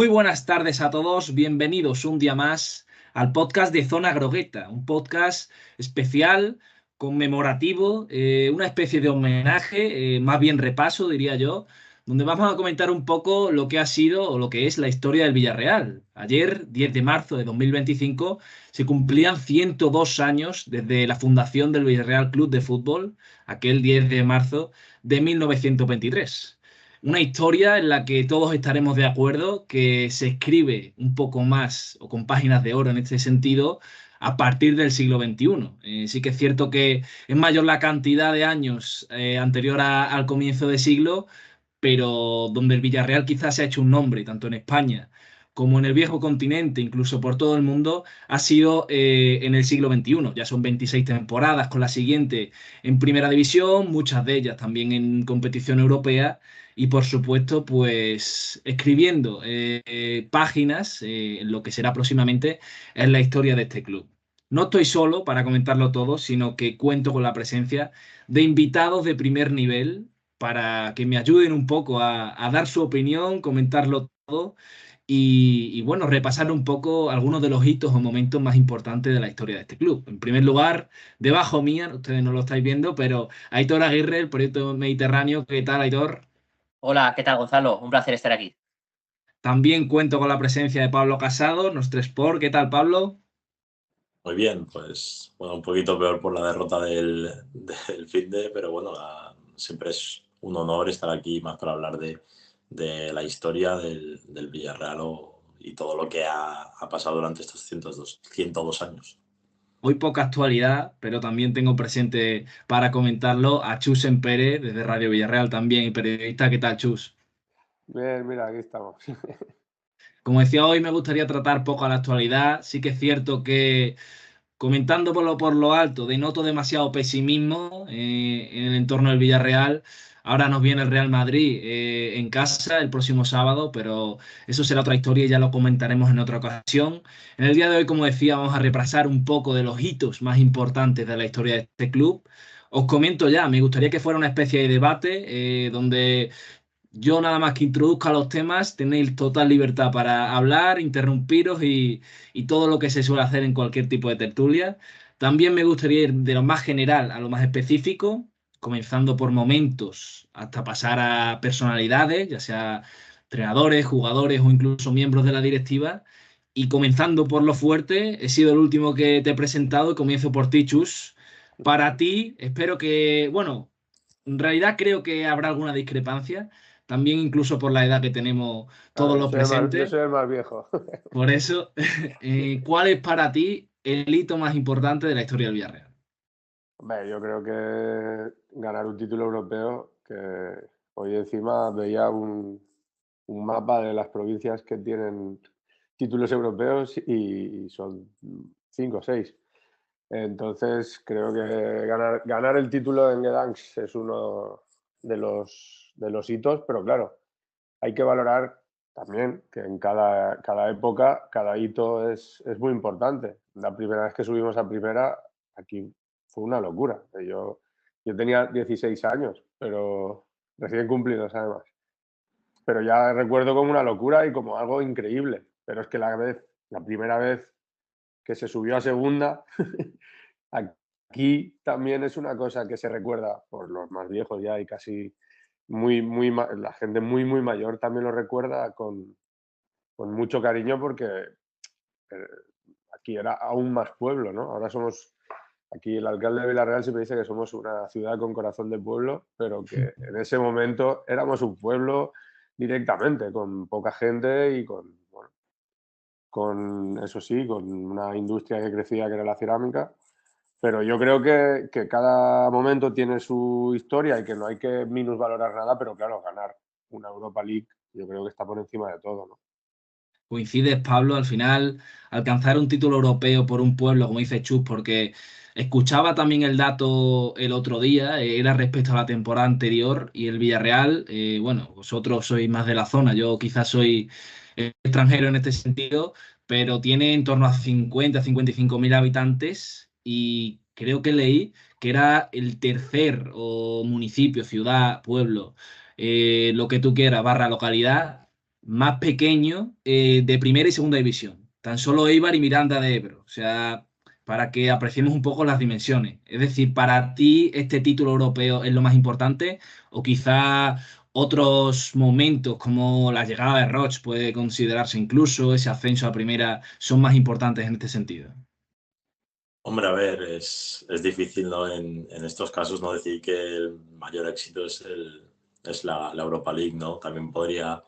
Muy buenas tardes a todos, bienvenidos un día más al podcast de Zona Grogueta, un podcast especial, conmemorativo, una especie de homenaje, más bien repaso, diría yo, donde vamos a comentar un poco lo que ha sido o lo que es la historia del Villarreal. Ayer, 10 de marzo de 2025, se cumplían 102 años desde la fundación del Villarreal Club de Fútbol, aquel 10 de marzo de 1923. Una historia en la que todos estaremos de acuerdo que se escribe un poco más o con páginas de oro en este sentido a partir del siglo XXI. Sí que es cierto que es mayor la cantidad de años anterior al comienzo de siglo, pero donde el Villarreal quizás se ha hecho un nombre, tanto en España como en el viejo continente, incluso por todo el mundo, ha sido en el siglo XXI. Ya son 26 temporadas con la siguiente en Primera División, muchas de ellas también en competición europea y por supuesto, pues escribiendo páginas en lo que será próximamente en la historia de este club. No estoy solo para comentarlo todo, sino que cuento con la presencia de invitados de primer nivel para que me ayuden un poco a dar su opinión, comentarlo todo y, bueno, repasar un poco algunos de los hitos o momentos más importantes de la historia de este club. En primer lugar, debajo mía, ustedes no lo estáis viendo, pero Aitor Aguirre, el Proyecto Mediterráneo. ¿Qué tal, Aitor? Hola, ¿qué tal, Gonzalo? Un placer estar aquí. También cuento con la presencia de Pablo Casado, nuestro Sport. ¿Qué tal, Pablo? Muy bien, pues bueno, un poquito peor por la derrota del finde, pero bueno, siempre es un honor estar aquí más para hablar de la historia del Villarreal y todo lo que ha pasado durante estos 102 años. Hoy poca actualidad, pero también tengo presente para comentarlo a Chus Pérez, desde Radio Villarreal también, y periodista. ¿Qué tal, Chus? Bien, mira, aquí estamos. Como decía, hoy me gustaría tratar poco a la actualidad. Sí que es cierto que comentando por lo alto, denoto demasiado pesimismo en el entorno del Villarreal. Ahora nos viene el Real Madrid en casa el próximo sábado, pero eso será otra historia y ya lo comentaremos en otra ocasión. En el día de hoy, como decía, vamos a repasar un poco de los hitos más importantes de la historia de este club. Os comento ya, me gustaría que fuera una especie de debate donde yo nada más que introduzca los temas, tenéis total libertad para hablar, interrumpiros y todo lo que se suele hacer en cualquier tipo de tertulia. También me gustaría ir de lo más general a lo más específico, comenzando por momentos hasta pasar a personalidades, ya sea entrenadores, jugadores o incluso miembros de la directiva. Y comenzando por lo fuerte, he sido el último que te he presentado y comienzo por ti, Chus. Para ti, espero que, bueno, en realidad creo que habrá alguna discrepancia también incluso por la edad que tenemos todos Yo los yo presentes. soy el más viejo. Por eso, ¿cuál es para ti el hito más importante de la historia del Villarreal? Hombre, yo creo que ganar un título europeo, que hoy encima veía un mapa de las provincias que tienen títulos europeos y son 5 o 6. Entonces, creo que ganar el título en Gdansk es uno de los hitos, pero claro, hay que valorar también que en cada época, cada hito es muy importante. La primera vez que subimos a primera, aquí fue una locura. Yo tenía 16 años, pero recién cumplidos además. Pero ya recuerdo como una locura y como algo increíble. Pero es que la primera vez que se subió a segunda, aquí también es una cosa que se recuerda por los más viejos ya y casi la gente muy mayor también lo recuerda con mucho cariño porque aquí era aún más pueblo, ¿no? Ahora aquí el alcalde de Villarreal siempre dice que somos una ciudad con corazón de pueblo, pero que en ese momento éramos un pueblo directamente, con poca gente y bueno, eso sí, con una industria que crecía que era la cerámica. Pero yo creo que cada momento tiene su historia y que no hay que minusvalorar nada, pero claro, ganar una Europa League yo creo que está por encima de todo, ¿no? Coincides, Pablo, al final alcanzar un título europeo por un pueblo, como dice Chus, porque escuchaba también el dato el otro día, era respecto a la temporada anterior y el Villarreal, bueno, vosotros sois más de la zona, yo quizás soy extranjero en este sentido, pero tiene en torno a 50-55 mil habitantes y creo que leí que era el tercer o municipio, ciudad, pueblo, lo que tú quieras, barra localidad más pequeño de primera y segunda división. Tan solo Eibar y Miranda de Ebro. O sea, para que apreciemos un poco las dimensiones. Es decir, ¿para ti este título europeo es lo más importante? ¿O quizá otros momentos como la llegada de Roch puede considerarse incluso, ese ascenso a primera, son más importantes en este sentido? Hombre, a ver, es difícil, ¿no? En estos casos no decir que el mayor éxito es la Europa League, ¿no? También podrían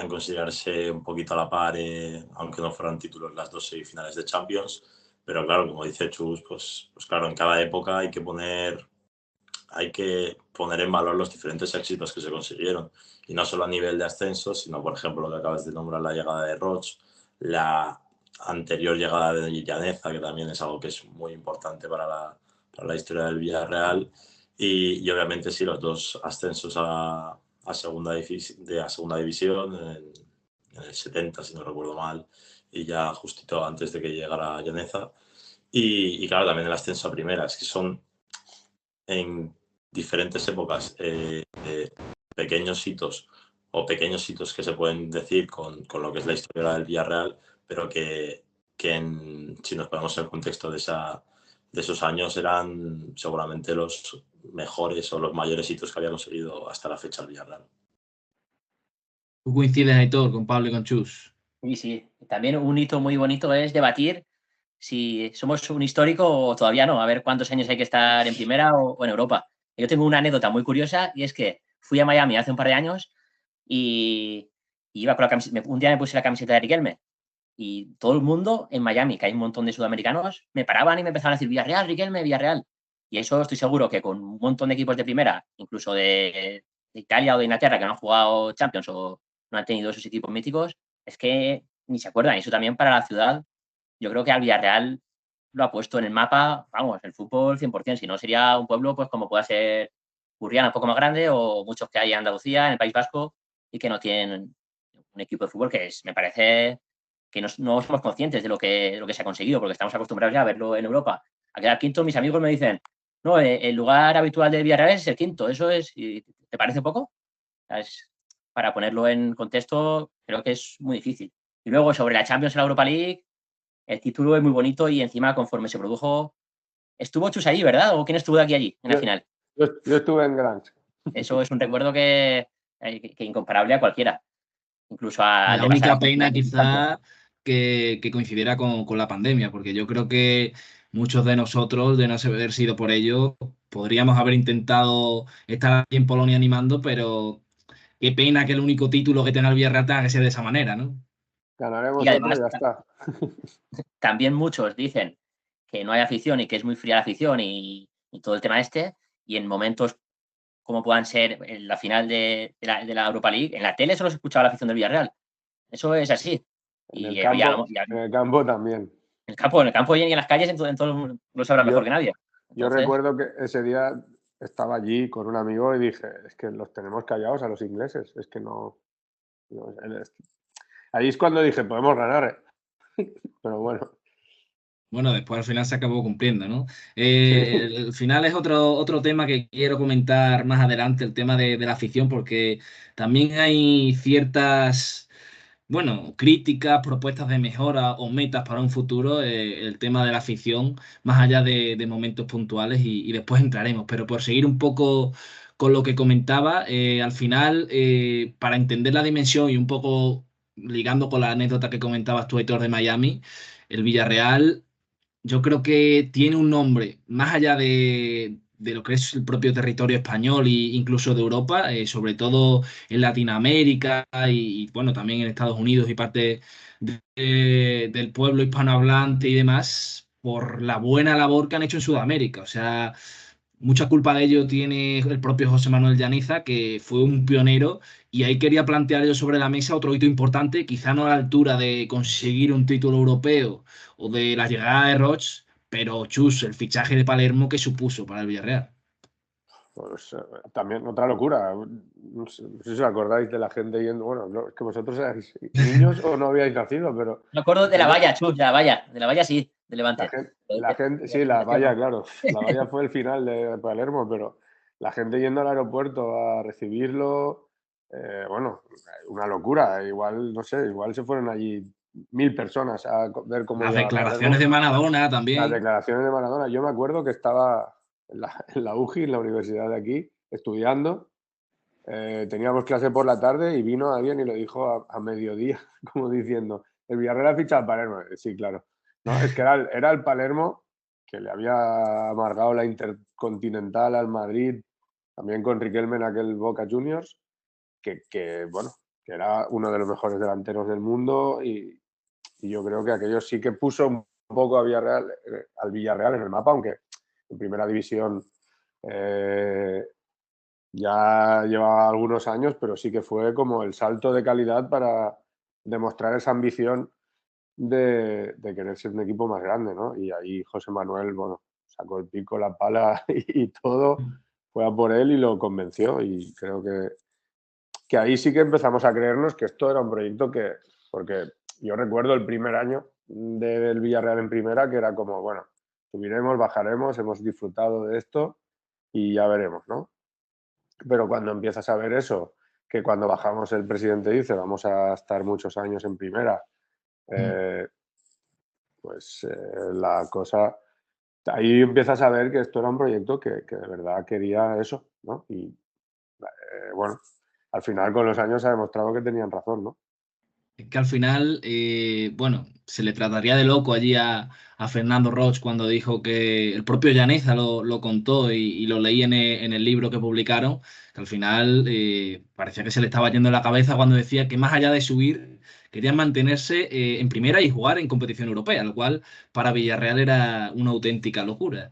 considerarse un poquito a la par, aunque no fueran títulos, las dos semifinales de Champions. Pero claro, como dice Chus, pues claro, en cada época hay que poner en valor los diferentes éxitos que se consiguieron. Y no solo a nivel de ascenso, sino, por ejemplo, lo que acabas de nombrar, la llegada de Roch, la anterior llegada de Llaneza, que también es algo que es muy importante para la historia del Villarreal. Y obviamente sí, los dos ascensos a segunda división en el 70, si no recuerdo mal, y ya justito antes de que llegara Llaneza. Y claro, también el ascenso a primera, es que son en diferentes épocas pequeños hitos o pequeños hitos que se pueden decir con lo que es la historia del Villarreal, pero si nos ponemos en el contexto de esos años eran seguramente los mejores o los mayores hitos que había conseguido hasta la fecha el Villarreal. ¿Tú coincides, Aitor, con Pablo y con Chus? Sí, sí. También un hito muy bonito es debatir si somos un histórico o todavía no, a ver cuántos años hay que estar en primera o en Europa. Yo tengo una anécdota muy curiosa y es que fui a Miami hace un par de años y iba con la camiseta, un día me puse la camiseta de Riquelme y todo el mundo en Miami, que hay un montón de sudamericanos, me paraban y me empezaban a decir Villarreal, Riquelme, Villarreal. Y eso estoy seguro que con un montón de equipos de primera, incluso de Italia o de Inglaterra, que no han jugado Champions o no han tenido esos equipos míticos, es que ni se acuerdan. Y eso también para la ciudad, yo creo que al Villarreal lo ha puesto en el mapa, vamos, el fútbol 100%. Si no, sería un pueblo pues como pueda ser Burriana, un poco más grande, o muchos que hay en Andalucía, en el País Vasco, y que no tienen un equipo de fútbol que me parece que no somos conscientes de lo que se ha conseguido, porque estamos acostumbrados ya a verlo en Europa. A quedar quinto, mis amigos me dicen, no, el lugar habitual de Villarreal es el quinto, eso es, ¿te parece poco? Es, para ponerlo en contexto, creo que es muy difícil. Y luego, sobre la Champions y la Europa League, el título es muy bonito y encima, conforme se produjo, estuvo Chus ahí, ¿verdad? ¿O quién estuvo de aquí allí, en la final? Yo estuve en Grange. Eso es un recuerdo que incomparable a cualquiera. Incluso al La de pasar a única pena semifinales de Champions. quizá que coincidiera con la pandemia, porque yo creo que muchos de nosotros, de no haber sido por ello, podríamos haber intentado estar aquí en Polonia animando, pero qué pena que el único título que tenga el Villarreal tenga que ser de esa manera, ¿no? Y Ganaremos otro y además, ya está. también muchos dicen que no hay afición y que es muy fría la afición y todo el tema este, y en momentos como puedan ser en la final de la Europa League, en la tele solo se escuchaba la afición del Villarreal. Eso es así. En el Y campo, en el campo también. en el campo y en las calles, en todo lo sabrá mejor que nadie. Yo Entonces, recuerdo que ese día estaba allí con un amigo y dije, es que los tenemos callados a los ingleses, es que no ahí es cuando dije, podemos ganar, pero bueno. Bueno, después al final se acabó cumpliendo, ¿no? Sí. El final es otro tema que quiero comentar más adelante, el tema de la afición, porque también hay ciertas, bueno, críticas, propuestas de mejora o metas para un futuro, el tema de la afición, más allá de momentos puntuales y después entraremos. Pero por seguir un poco con lo que comentaba, al final, para entender la dimensión y un poco ligando con la anécdota que comentabas tú, Héctor, de Miami, el Villarreal yo creo que tiene un nombre más allá de lo que es el propio territorio español e incluso de Europa, sobre todo en Latinoamérica bueno, también en Estados Unidos y parte del pueblo hispanohablante y demás, por la buena labor que han hecho en Sudamérica. O sea, mucha culpa de ello tiene el propio José Manuel Llaniza, que fue un pionero, y ahí quería plantear yo sobre la mesa otro hito importante, quizá no a la altura de conseguir un título europeo o de la llegada de Roch, pero Chus, el fichaje de Palermo que supuso para el Villarreal. Pues también otra locura. No sé si os acordáis de la gente yendo. Bueno, no, es que vosotros erais niños o no habíais nacido, pero. me acuerdo de la valla, Chus, de la valla sí, de Levante. La gente, sí, la valla, claro. La valla fue el final de Palermo, pero la gente yendo al aeropuerto a recibirlo, bueno, una locura. Igual, no sé, igual se fueron allí 1000 personas a ver cómo Las llegaba declaraciones Palermo. de Maradona Las también. declaraciones de Maradona. Yo me acuerdo que estaba en la UGI, en la universidad de aquí, estudiando. Teníamos clase por la tarde y vino alguien y lo dijo a mediodía, como diciendo, el Villarreal ha fichado al Palermo. Sí, claro. No, es que era el Palermo que le había amargado la Intercontinental al Madrid, también con Riquelme en aquel Boca Juniors, bueno, que era uno de los mejores delanteros del mundo y yo creo que aquello sí que puso un poco al Villarreal en el mapa, aunque en primera división ya llevaba algunos años, pero sí que fue como el salto de calidad para demostrar esa ambición de querer ser un equipo más grande, ¿no? Y ahí José Manuel, bueno, sacó el pico, la pala y todo, fue a por él y lo convenció y creo que ahí sí que empezamos a creernos que esto era un proyecto porque yo recuerdo el primer año del Villarreal en primera, que era como, bueno, subiremos, bajaremos, hemos disfrutado de esto y ya veremos, ¿no? Pero cuando empiezas a ver eso, que cuando bajamos el presidente dice vamos a estar muchos años en primera, eh, pues la cosa... Ahí empiezas a ver que esto era un proyecto que de verdad quería eso, ¿no? Y bueno, al final con los años se ha demostrado que tenían razón, ¿no? Es que al final, bueno, se le trataría de loco allí a Fernando Roig cuando dijo que el propio Llaneza lo contó y lo leí en el libro que publicaron, que al final parecía que se le estaba yendo la cabeza cuando decía que más allá de subir, querían mantenerse en primera y jugar en competición europea, lo cual para Villarreal era una auténtica locura.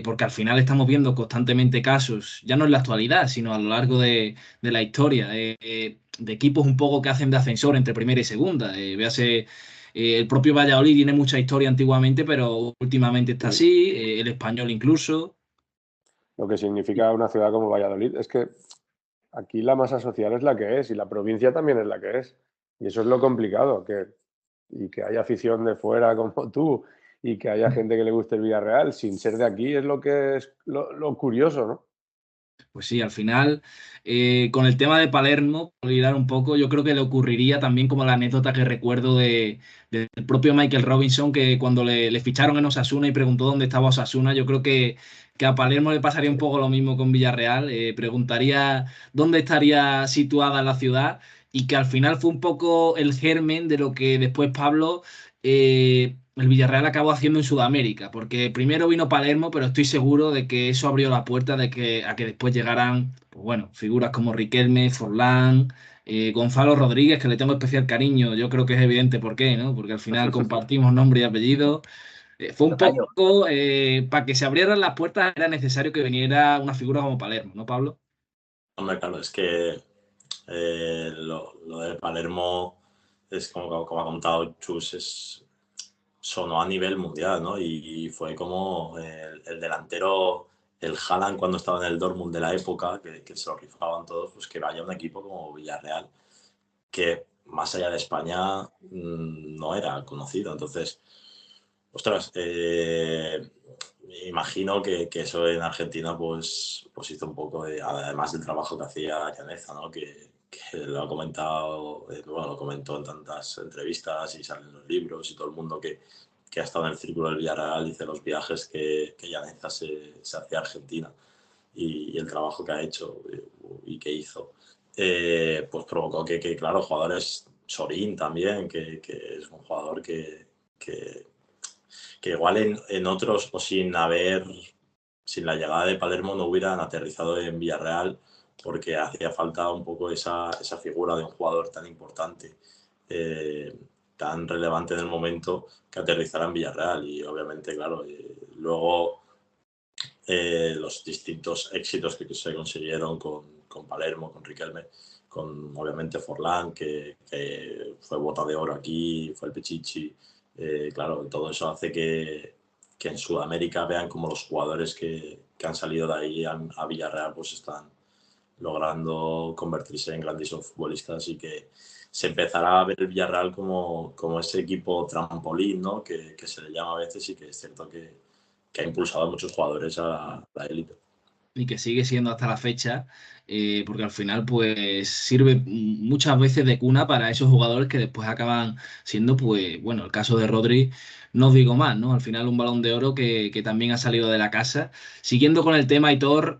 Porque al final estamos viendo constantemente casos, ya no en la actualidad, sino a lo largo de la historia, de equipos un poco que hacen de ascensor entre primera y segunda. Véase, el propio Valladolid tiene mucha historia antiguamente, pero últimamente está Mm. así, el Español incluso. Lo que significa una ciudad como Valladolid es que aquí la masa social es la que es y la provincia también es la que es. Y eso es lo complicado, y que haya afición de fuera como tú y que haya gente que le guste el Villarreal sin ser de aquí es lo que es lo curioso, ¿no? Pues sí, al final, con el tema de Palermo, por hilar un poco, yo creo que le ocurriría también como la anécdota que recuerdo del propio Michael Robinson, que cuando le ficharon en Osasuna y preguntó dónde estaba Osasuna, yo creo que a Palermo le pasaría un poco lo mismo con Villarreal, preguntaría dónde estaría situada la ciudad y que al final fue un poco el germen de lo que después Pablo... el Villarreal acabó haciendo en Sudamérica, porque primero vino Palermo, pero estoy seguro de que eso abrió la puerta a que después llegaran, pues bueno, figuras como Riquelme, Forlán, Gonzalo Rodríguez, que le tengo especial cariño. Yo creo que es evidente por qué, ¿no? Porque al final compartimos nombre y apellido. Fue un Tocayo. poco, para que se abrieran las puertas era necesario que viniera una figura como Palermo, ¿no, Pablo? Hombre, claro, es que lo de Palermo es como ha contado Chus, sonó a nivel mundial, ¿no? Y fue como el delantero, el Haaland cuando estaba en el Dortmund de la época, que se lo rifaban todos, pues que vaya un equipo como Villarreal, que más allá de España no era conocido. Entonces, ostras, imagino que eso en Argentina pues hizo un poco de, además del trabajo que hacía Llaneza, ¿no? Que lo ha comentado, bueno, lo comentó en tantas entrevistas y salen los libros y todo el mundo que ha estado en el círculo del Villarreal dice los viajes que Llaneza se hacía a Argentina y el trabajo que ha hecho y que hizo, pues provocó claro, jugadores, Sorín también, que es un jugador que, que igual en otros o sin la llegada de Palermo no hubieran aterrizado en Villarreal porque hacía falta un poco esa figura de un jugador tan importante, tan relevante en el momento que aterrizara en Villarreal y obviamente, claro, luego los distintos éxitos que se consiguieron con Palermo, con Riquelme, con obviamente Forlán, que fue bota de oro aquí, fue el Pichichi. Claro, todo eso hace que en Sudamérica vean como los jugadores que han salido de ahí a Villarreal pues están logrando convertirse en grandísimos futbolistas y que se empezará a ver el Villarreal como ese equipo trampolín, ¿no? Que se le llama a veces y que es cierto que ha impulsado a muchos jugadores a la élite. y que sigue siendo hasta la fecha, porque al final pues sirve muchas veces de cuna para esos jugadores que después acaban siendo, pues bueno, el caso de Rodri, no os digo más, ¿no? Al final un Balón de Oro que también ha salido de la casa. Siguiendo con el tema, Aitor,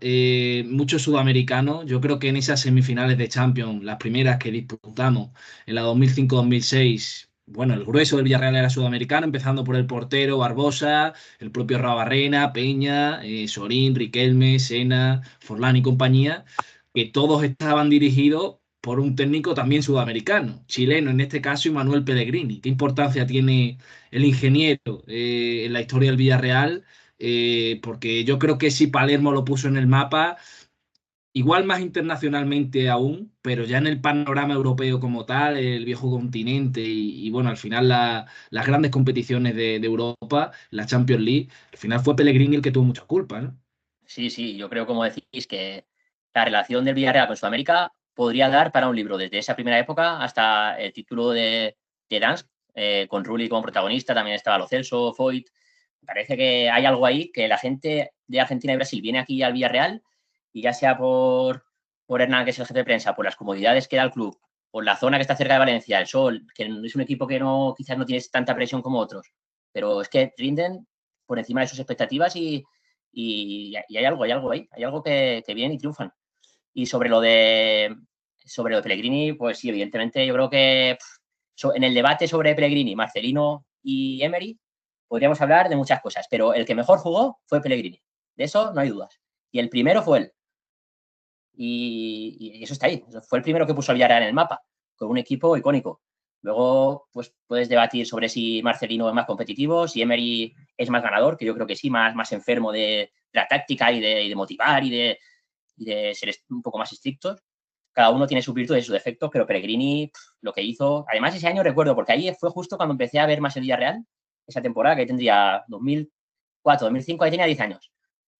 muchos sudamericanos, yo creo que en esas semifinales de Champions, las primeras que disputamos en la 2005-2006, bueno, el grueso del Villarreal era sudamericano, empezando por el portero Barbosa, el propio Rabarrena, Peña, Sorín, Riquelme, Sena, Forlán y compañía, que todos estaban dirigidos por un técnico también sudamericano, chileno en este caso, y Manuel Pellegrini. ¿Qué importancia tiene el ingeniero en la historia del Villarreal? Porque yo creo que si Palermo lo puso en el mapa, igual más internacionalmente aún, pero ya en el panorama europeo como tal, el viejo continente y bueno, al final las grandes competiciones de Europa, la Champions League, al final fue Pellegrini el que tuvo mucha culpa, ¿no? Sí, sí, yo creo, como decís, que la relación del Villarreal con Sudamérica podría dar para un libro, desde esa primera época hasta el título de Dansk, con Rulli como protagonista, también estaba Lo Celso, Foyt. Parece que hay algo ahí que la gente de Argentina y Brasil viene aquí al Villarreal y ya sea por Hernán, que es el jefe de prensa, por las comodidades que da el club, por la zona que está cerca de Valencia, el Sol, que es un equipo que no, quizás no tiene tanta presión como otros, pero es que rinden por encima de sus expectativas y hay algo ahí, hay algo que vienen y triunfan. Y sobre lo de Pellegrini, pues sí, evidentemente yo creo que en el debate sobre Pellegrini, Marcelino y Emery podríamos hablar de muchas cosas, pero el que mejor jugó fue Pellegrini, de eso no hay dudas. Y el primero fue él. Y eso está ahí, fue el primero que puso al Villarreal en el mapa, con un equipo icónico. Luego, pues puedes debatir sobre si Marcelino es más competitivo, si Emery es más ganador, que yo creo que sí, más enfermo de la táctica y de motivar y de ser un poco más estrictos. Cada uno tiene sus virtudes y sus defectos, pero Pellegrini, lo que hizo, además ese año recuerdo, porque ahí fue justo cuando empecé a ver más el Villarreal, esa temporada, que tendría 2004, 2005, ahí tenía 10 años.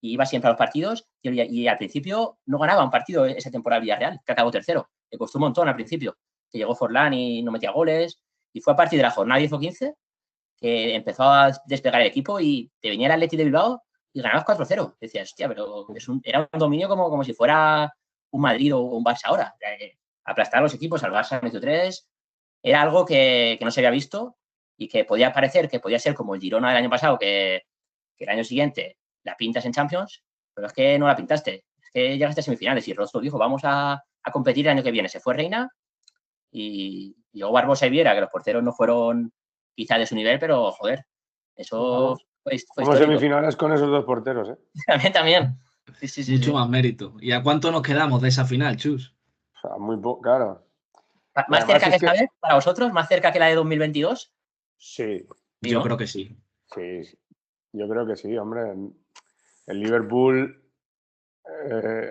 Y iba siempre a los partidos y al principio no ganaba un partido esa temporada el Villarreal, que acabó tercero. Le costó un montón al principio, que llegó Forlán y no metía goles. Y fue a partir de la jornada 10 o 15 que empezó a despegar el equipo y te venía el Atleti de Bilbao y ganabas 4-0. Decías, hostia, pero era un dominio como si fuera un Madrid o un Barça ahora. Aplastar a los equipos, al Barça metió 3. Era algo que no se había visto y que podía parecer que podía ser como el Girona del año pasado, que el año siguiente la pintas en Champions, pero es que no la pintaste. Es que llegaste a semifinales y Rostro dijo, vamos a competir el año que viene. Se fue Reina y llegó Barbosa y Viera, que los porteros no fueron quizá de su nivel, pero joder, eso fue como semifinales con esos dos porteros, ¿eh? También. Sí, Mucho más mérito. ¿Y a cuánto nos quedamos de esa final, Chus? O sea, muy poco, claro. ¿Más cerca que esta vez para vosotros? ¿Más cerca que la de 2022? Sí. Yo ¿no? creo que sí. Sí, yo creo que sí, hombre. El Liverpool,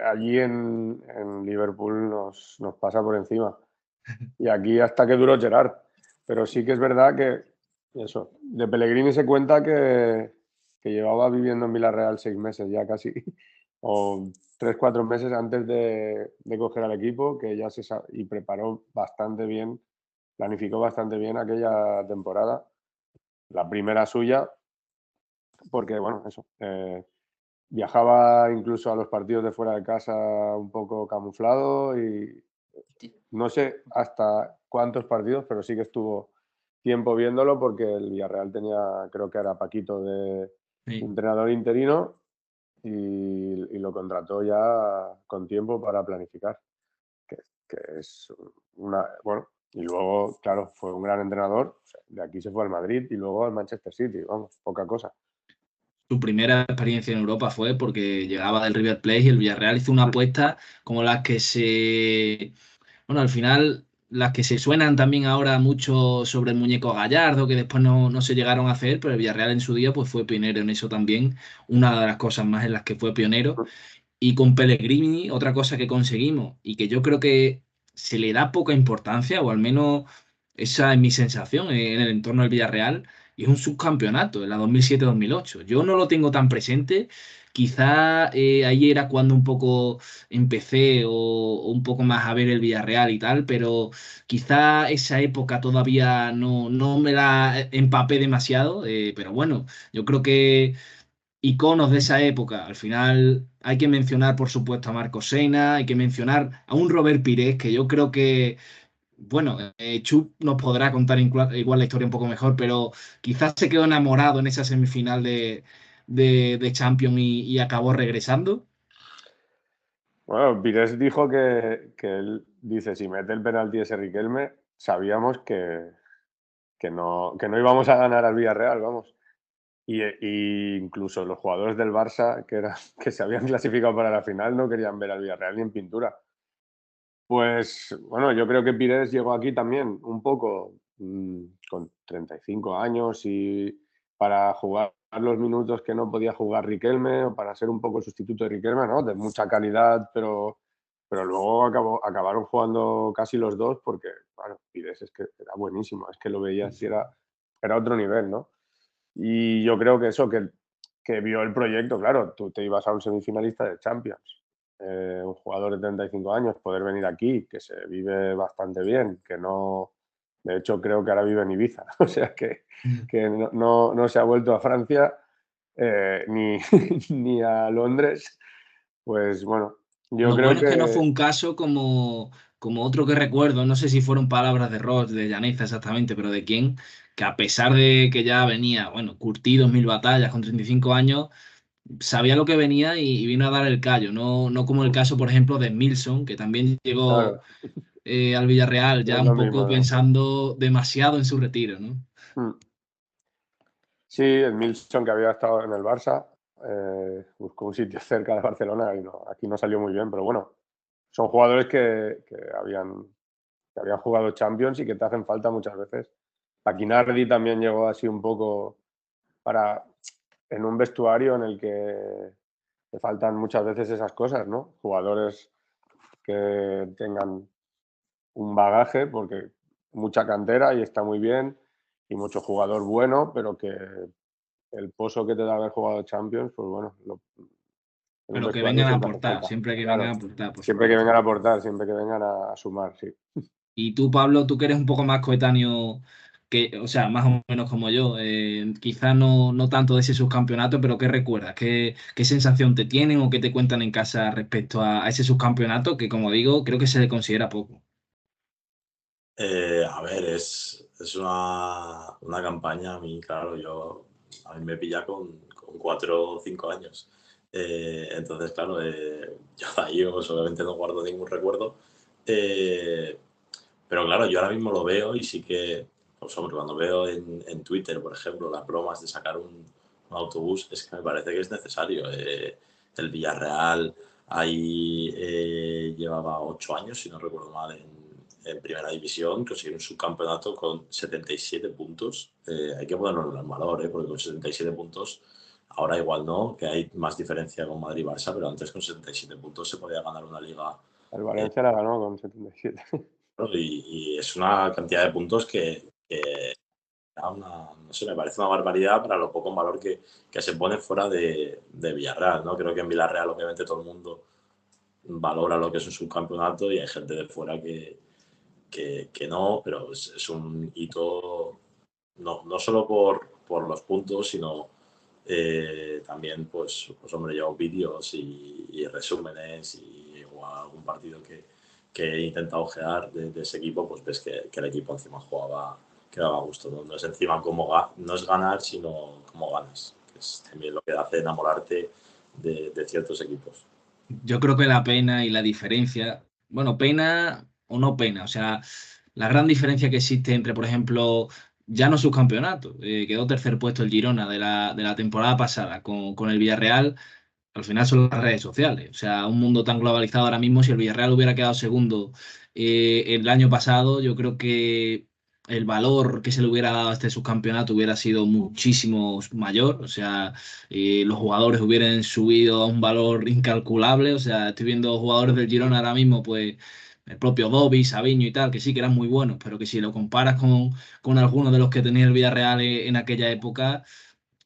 allí en Liverpool nos pasa por encima. Y aquí hasta que duró Gerrard. Pero sí que es verdad que eso, de Pellegrini se cuenta que llevaba viviendo en Villarreal 6 meses ya casi, o 3-4 meses antes de coger al equipo, que ya y preparó bastante bien, planificó bastante bien aquella temporada, la primera suya, porque bueno, eso, viajaba incluso a los partidos de fuera de casa un poco camuflado y no sé hasta cuántos partidos, pero sí que estuvo tiempo viéndolo porque el Villarreal tenía, creo que era Paquito de entrenador interino y lo contrató ya con tiempo para planificar, que es una, bueno, y luego, claro, fue un gran entrenador, de aquí se fue al Madrid y luego al Manchester City, vamos, poca cosa. Su primera experiencia en Europa fue porque llegaba del River Plate y el Villarreal hizo una apuesta como las que bueno, al final las que se suenan también ahora mucho sobre el muñeco Gallardo, que después no se llegaron a hacer, pero el Villarreal en su día pues fue pionero en eso también, una de las cosas más en las que fue pionero. Y con Pellegrini, otra cosa que conseguimos y que yo creo que se le da poca importancia, o al menos esa es mi sensación en el entorno del Villarreal, y es un subcampeonato en la 2007-2008. Yo no lo tengo tan presente, quizá ahí era cuando un poco empecé o un poco más a ver el Villarreal y tal, pero quizá esa época todavía no me la empapé demasiado, pero bueno, yo creo que iconos de esa época. Al final hay que mencionar, por supuesto, a Marco Sena, hay que mencionar a un Robert Pires, que yo creo que, bueno, Chup nos podrá contar igual la historia un poco mejor, pero quizás se quedó enamorado en esa semifinal de Champions y acabó regresando. Bueno, Pires dijo que él dice, si mete el penalti ese Riquelme, sabíamos que no íbamos a ganar al Villarreal, vamos. Y incluso los jugadores del Barça, que se habían clasificado para la final, no querían ver al Villarreal ni en pintura. Pues bueno, yo creo que Pires llegó aquí también un poco con 35 años y para jugar los minutos que no podía jugar Riquelme o para ser un poco el sustituto de Riquelme, ¿no? De mucha calidad, pero luego acabaron jugando casi los dos porque, claro, Pires es que era buenísimo, es que lo veías y era otro nivel, ¿no? Y yo creo que eso, que vio el proyecto, claro, tú te ibas a un semifinalista de Champions, un jugador de 35 años, poder venir aquí, que se vive bastante bien, que no, de hecho creo que ahora vive en Ibiza, o sea que no se ha vuelto a Francia ni, ni a Londres, pues bueno, yo Lo creo bueno es que no que fue un caso como otro que recuerdo, no sé si fueron palabras de Ross, de Llaneza exactamente, pero de quién, que a pesar de que ya venía, bueno, curtido en 1000 batallas con 35 años, sabía lo que venía y vino a dar el callo, no como el caso, por ejemplo, de Milson, que también llegó claro, al Villarreal no ya es un lo poco mismo, ¿no? pensando demasiado en su retiro, ¿no? Mm. Sí, el Milson que había estado en el Barça, buscó un sitio cerca de Barcelona y no, aquí no salió muy bien, pero bueno, son jugadores que habían jugado Champions y que te hacen falta muchas veces. Paquinardi también llegó así un poco para en un vestuario en el que te faltan muchas veces esas cosas, ¿no? Jugadores que tengan un bagaje, porque mucha cantera y está muy bien, y mucho jugador bueno, pero que el pozo que te da haber jugado Champions, pues bueno, en un Pero que vestuario vengan a siempre hace aportar, falta. siempre que vengan Claro, a aportar, por siempre que supuesto. vengan a aportar, siempre que vengan a sumar, sí. Y tú, Pablo, tú que eres un poco más coetáneo que, o sea, más o menos como yo, quizás no tanto de ese subcampeonato, pero ¿qué recuerdas? ¿Qué sensación te tienen o qué te cuentan en casa respecto a ese subcampeonato que, como digo, creo que se le considera poco? A ver, es una campaña, a mí, claro, a mí me pilla con 4 o 5 años. Entonces, claro, yo de ahí pues, obviamente no guardo ningún recuerdo. Eh, pero claro, yo ahora mismo lo veo y sí que, pues hombre, cuando veo en Twitter, por ejemplo, las bromas de sacar un autobús, es que me parece que es necesario. El Villarreal ahí llevaba 8 años, si no recuerdo mal, en primera división, consiguió un subcampeonato con 77 puntos. Hay que ponerlo en valor, porque con 77 puntos, ahora igual no, que hay más diferencia con Madrid y Barça, pero antes con 77 puntos se podía ganar una liga. El Valencia la ganó con 77. Y es una cantidad de puntos que no sé, me parece una barbaridad para lo poco en valor que se pone fuera de Villarreal, ¿no? Creo que en Villarreal obviamente todo el mundo valora lo que es un subcampeonato y hay gente de fuera que no, pero es un hito no solo por los puntos, sino también, pues hombre, yo vídeos y resúmenes y o algún partido que he intentado ojear de ese equipo, pues ves que el equipo encima jugaba, que daba gusto, ¿no? No es encima no es ganar, sino cómo ganas, que es también lo que hace enamorarte de ciertos equipos. Yo creo que la pena y la diferencia, bueno, pena o no pena, o sea, la gran diferencia que existe entre, por ejemplo, ya no subcampeonato, quedó tercer puesto el Girona de la temporada pasada con el Villarreal. Al final son las redes sociales. O sea, un mundo tan globalizado ahora mismo, si el Villarreal hubiera quedado segundo el año pasado, yo creo que el valor que se le hubiera dado a este subcampeonato hubiera sido muchísimo mayor. O sea, los jugadores hubieran subido a un valor incalculable. O sea, estoy viendo jugadores del Girona ahora mismo, pues el propio Dobby, Sabiño y tal, que sí que eran muy buenos, pero que si lo comparas con algunos de los que tenía el Villarreal en aquella época,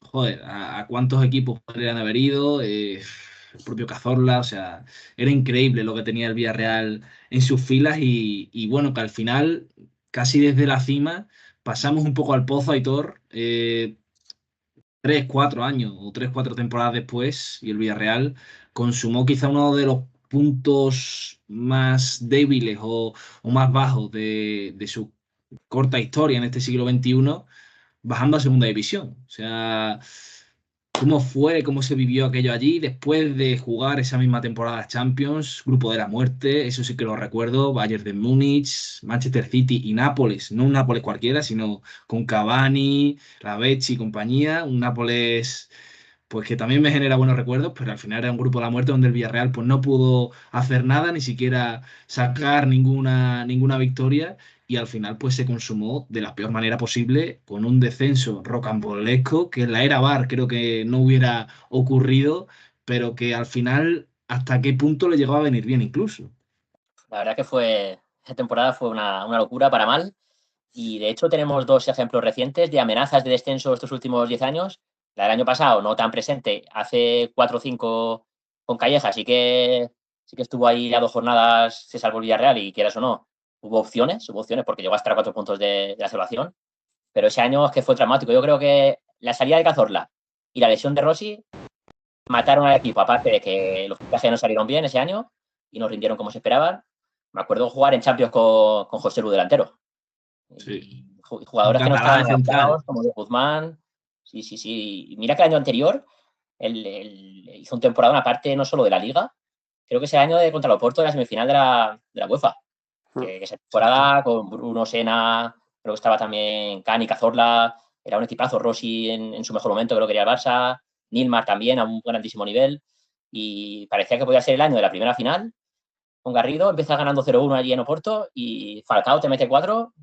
joder, a cuántos equipos podrían haber ido, el propio Cazorla, o sea, era increíble lo que tenía el Villarreal en sus filas y bueno, que al final, casi desde la cima, pasamos un poco al pozo, Aitor, 3, 4 años o 3, 4 temporadas después, y el Villarreal consumó quizá uno de los puntos más débiles o más bajos de su corta historia en este siglo XXI, bajando a segunda división. O sea, ¿cómo fue, cómo se vivió aquello allí después de jugar esa misma temporada Champions, Grupo de la Muerte? Eso sí que lo recuerdo, Bayern de Múnich, Manchester City y Nápoles, no un Nápoles cualquiera, sino con Cavani, Ravecchi y compañía, un Nápoles pues que también me genera buenos recuerdos, pero al final era un Grupo de la Muerte donde el Villarreal pues no pudo hacer nada, ni siquiera sacar ninguna victoria, y al final pues se consumó de la peor manera posible, con un descenso rocambolesco que en la era VAR creo que no hubiera ocurrido, pero que al final hasta qué punto le llegó a venir bien incluso. La verdad que esa temporada fue una locura para mal. Y de hecho tenemos dos ejemplos recientes de amenazas de descenso estos últimos 10 años. La del año pasado, no tan presente, hace 4 o 5 con Calleja, sí que estuvo ahí a 2 jornadas, se salvó el Villarreal y quieras o no, hubo opciones porque llegó a estar a 4 puntos de la salvación. Pero ese año es que fue dramático. Yo creo que la salida de Cazorla y la lesión de Rossi mataron al equipo, aparte de que los fichajes no salieron bien ese año y no rindieron como se esperaban. Me acuerdo jugar en Champions con José Lu delantero. Sí. Y jugadores que no Catalá de estaban central. adaptados, como de Guzmán. Sí. Y mira que el año anterior él hizo un temporada aparte no solo de la Liga, creo que ese año contra el Oporto de la semifinal de la UEFA. Que esa temporada con Bruno Sena, creo que estaba también Cani, Cazorla, era un equipazo. Rossi en su mejor momento, creo que quería el Barça, Nilmar también a un grandísimo nivel, y parecía que podía ser el año de la primera final con Garrido. Empieza ganando 0-1 allí en Oporto y Falcao te mete 4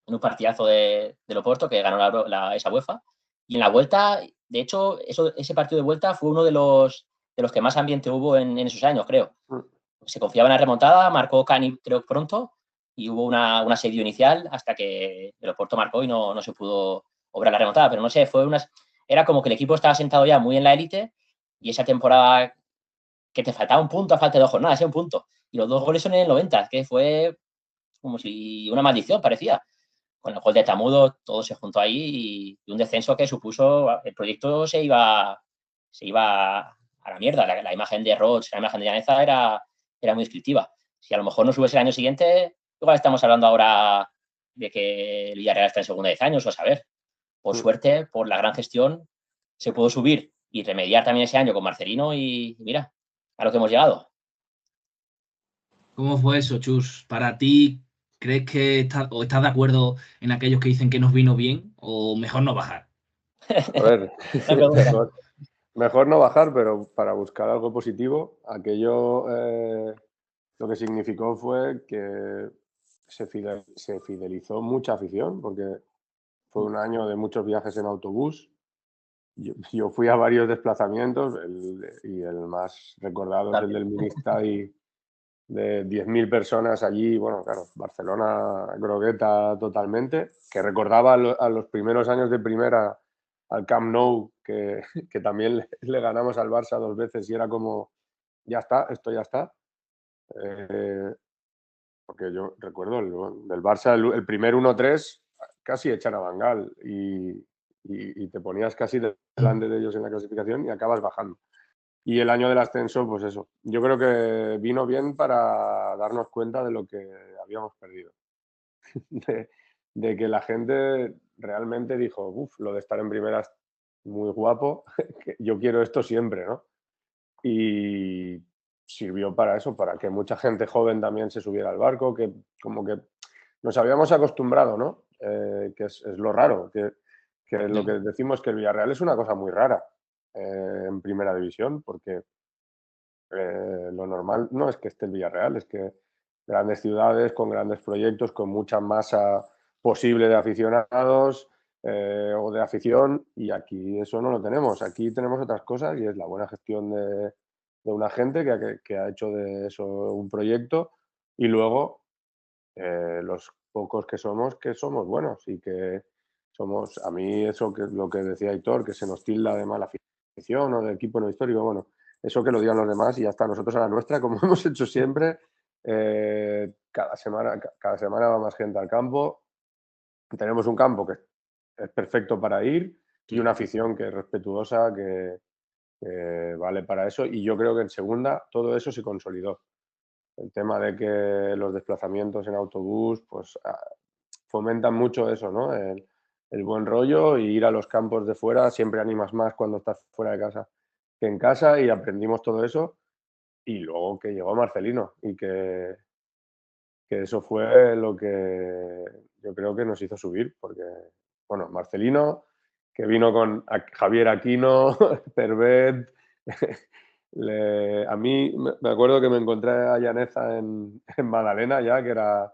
en un partidazo de Oporto que ganó esa UEFA. Y en la vuelta, de hecho, ese partido de vuelta fue uno de los que más ambiente hubo en esos años, creo. Se confiaba en la remontada, marcó Cani, creo, pronto, y hubo un asedio inicial hasta que el Oporto marcó y no se pudo obrar la remontada. Pero no sé, era como que el equipo estaba sentado ya muy en la élite, y esa temporada que te faltaba un punto a falta de 2 jornadas, un punto. Y los 2 goles son en el 90, que fue como si una maldición parecía. Con el gol de Tamudo todo se juntó ahí, y un descenso que supuso el proyecto se iba a la mierda. La imagen de Roch, la imagen de Llaneza era muy descriptiva. Si a lo mejor no subes el año siguiente, igual estamos hablando ahora de que el Villarreal está en segunda 10 años, o a saber. Por suerte, por la gran gestión, se pudo subir y remediar también ese año con Marcelino, y mira, a lo que hemos llegado. ¿Cómo fue eso, Chus? Para ti, ¿crees que estás de acuerdo en aquellos que dicen que nos vino bien o mejor no bajar? A ver, mejor no bajar, pero para buscar algo positivo, aquello lo que significó fue que se fidelizó mucha afición, porque fue un año de muchos viajes en autobús. Yo fui a varios desplazamientos y el más recordado es el del Ministay, de 10.000 personas allí. Bueno, claro, Barcelona grogueta totalmente, que recordaba a los primeros años de primera al Camp Nou, que también le ganamos al Barça 2 veces y era como, ya está, esto ya está. Porque yo recuerdo del Barça, el primer 1-3 casi echan a Bangal y te ponías casi delante de ellos en la clasificación y acabas bajando. Y el año del ascenso, pues eso, yo creo que vino bien para darnos cuenta de lo que habíamos perdido. de que la gente realmente dijo, uff, lo de estar en primera es muy guapo, que yo quiero esto siempre, ¿no? Y sirvió para eso, para que mucha gente joven también se subiera al barco, que como que nos habíamos acostumbrado, ¿no? Que es lo raro, que lo que decimos que el Villarreal es una cosa muy rara en primera división, porque lo normal no es que esté el Villarreal, es que grandes ciudades con grandes proyectos, con mucha masa posible de aficionados o de afición, y aquí eso no lo tenemos. Aquí tenemos otras cosas y es la buena gestión de una gente que ha hecho de eso un proyecto, y luego los pocos que somos buenos y que somos, a mí eso que lo que decía Aitor, que se nos tilda de mala afición o de equipo no histórico, bueno, eso que lo digan los demás y ya está, nosotros a la nuestra, como hemos hecho siempre. Cada semana va más gente al campo. Tenemos un campo que es perfecto para ir, y una afición que es respetuosa, que vale para eso. Y yo creo que en segunda todo eso se consolidó. El tema de que los desplazamientos en autobús pues fomentan mucho eso, ¿no? El buen rollo, y ir a los campos de fuera siempre animas más cuando estás fuera de casa que en casa, y aprendimos todo eso. Y luego que llegó Marcelino y que eso fue lo que yo creo que nos hizo subir, porque, bueno, Marcelino, que vino con Javier Aquino, Cervet. A mí me acuerdo que me encontré a Llaneza en Magdalena ya, que era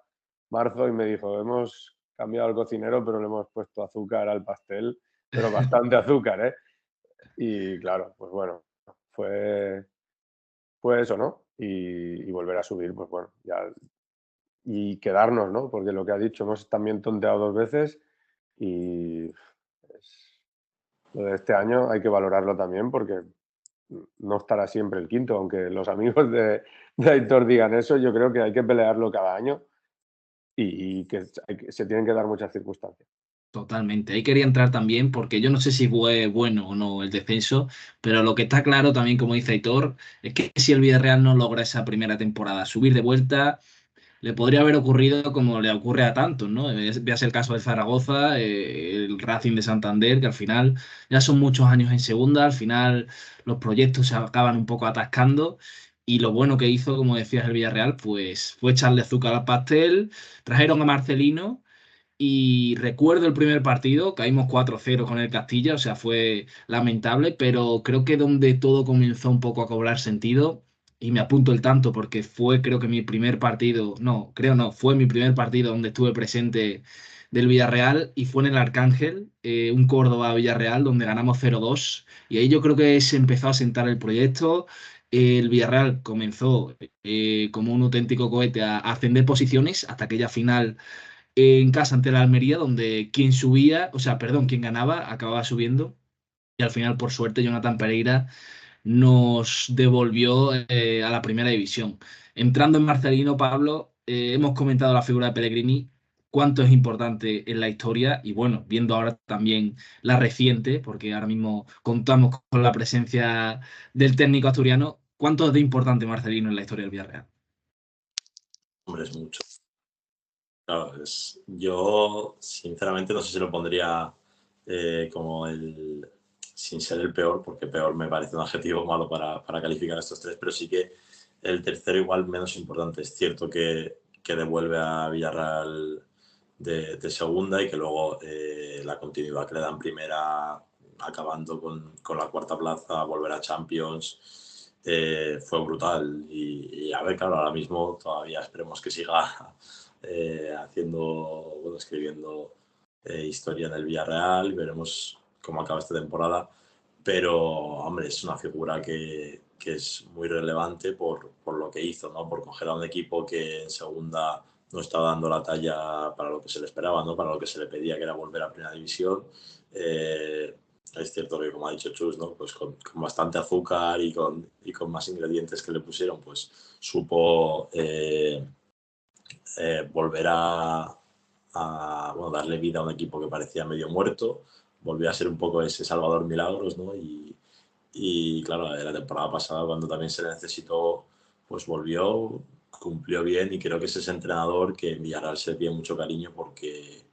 marzo, y me dijo, hemos cambiado el cocinero, pero le hemos puesto azúcar al pastel, pero bastante azúcar, ¿eh? Y claro, pues bueno, fue eso, ¿no? Y volver a subir, pues bueno, ya, y quedarnos, ¿no? Porque lo que ha dicho, hemos también tonteado 2 veces, y lo de este año hay que valorarlo también, porque no estará siempre el quinto, aunque los amigos de Aitor digan eso. Yo creo que hay que pelearlo cada año, y que se tienen que dar muchas circunstancias. Totalmente. Ahí quería entrar también porque yo no sé si fue bueno o no el descenso, pero lo que está claro también, como dice Aitor, es que si el Villarreal no logra esa primera temporada subir de vuelta, le podría haber ocurrido como le ocurre a tantos, ¿no? Veas el caso de Zaragoza, el Racing de Santander, que al final ya son muchos años en segunda, al final los proyectos se acaban un poco atascando, y lo bueno que hizo, como decías, el Villarreal, pues fue echarle azúcar al pastel, trajeron a Marcelino. Y recuerdo el primer partido, caímos 4-0 con el Castilla, o sea, fue lamentable, pero creo que donde todo comenzó un poco a cobrar sentido, y me apunto el tanto porque fue, creo que mi primer partido, no, creo no, fue mi primer partido donde estuve presente del Villarreal, y fue en el Arcángel, un Córdoba-Villarreal, donde ganamos 0-2, y ahí yo creo que se empezó a sentar el proyecto. El Villarreal comenzó como un auténtico cohete a ascender posiciones hasta aquella final en casa ante la Almería, donde quien subía, o sea, perdón, quien ganaba acababa subiendo. Y al final, por suerte, Jonathan Pereira nos devolvió a la primera división. Entrando en Marcelino, Pablo, hemos comentado la figura de Pellegrini, cuánto es importante en la historia, y bueno, viendo ahora también la reciente, porque ahora mismo contamos con la presencia del técnico asturiano, cuánto es de importante Marcelino en la historia del Villarreal. Hombre, es mucho. Claro, yo sinceramente no sé si lo pondría como sin ser el peor, porque peor me parece un adjetivo malo para calificar a estos tres, pero sí que el tercero igual menos importante. Es cierto que devuelve a Villarreal de segunda, y que luego la continuidad que le dan primera, acabando con la cuarta plaza, volver a Champions, fue brutal. Y a ver, claro, ahora mismo todavía esperemos que siga escribiendo historia en el Villarreal, y veremos cómo acaba esta temporada. Pero, hombre, es una figura que es muy relevante por lo que hizo, ¿no? Por coger a un equipo que en segunda no estaba dando la talla para lo que se le esperaba, ¿no? Para lo que se le pedía, que era volver a primera división. Es cierto que, como ha dicho Chus, ¿no? Pues con bastante azúcar y con más ingredientes que le pusieron, pues supo volver a darle vida a un equipo que parecía medio muerto. Volvió a ser un poco ese Salvador Milagros, ¿no? Y claro, la temporada pasada, cuando también se le necesitó, pues volvió, cumplió bien, y creo que es ese entrenador que en Villarreal se le tiene mucho cariño porque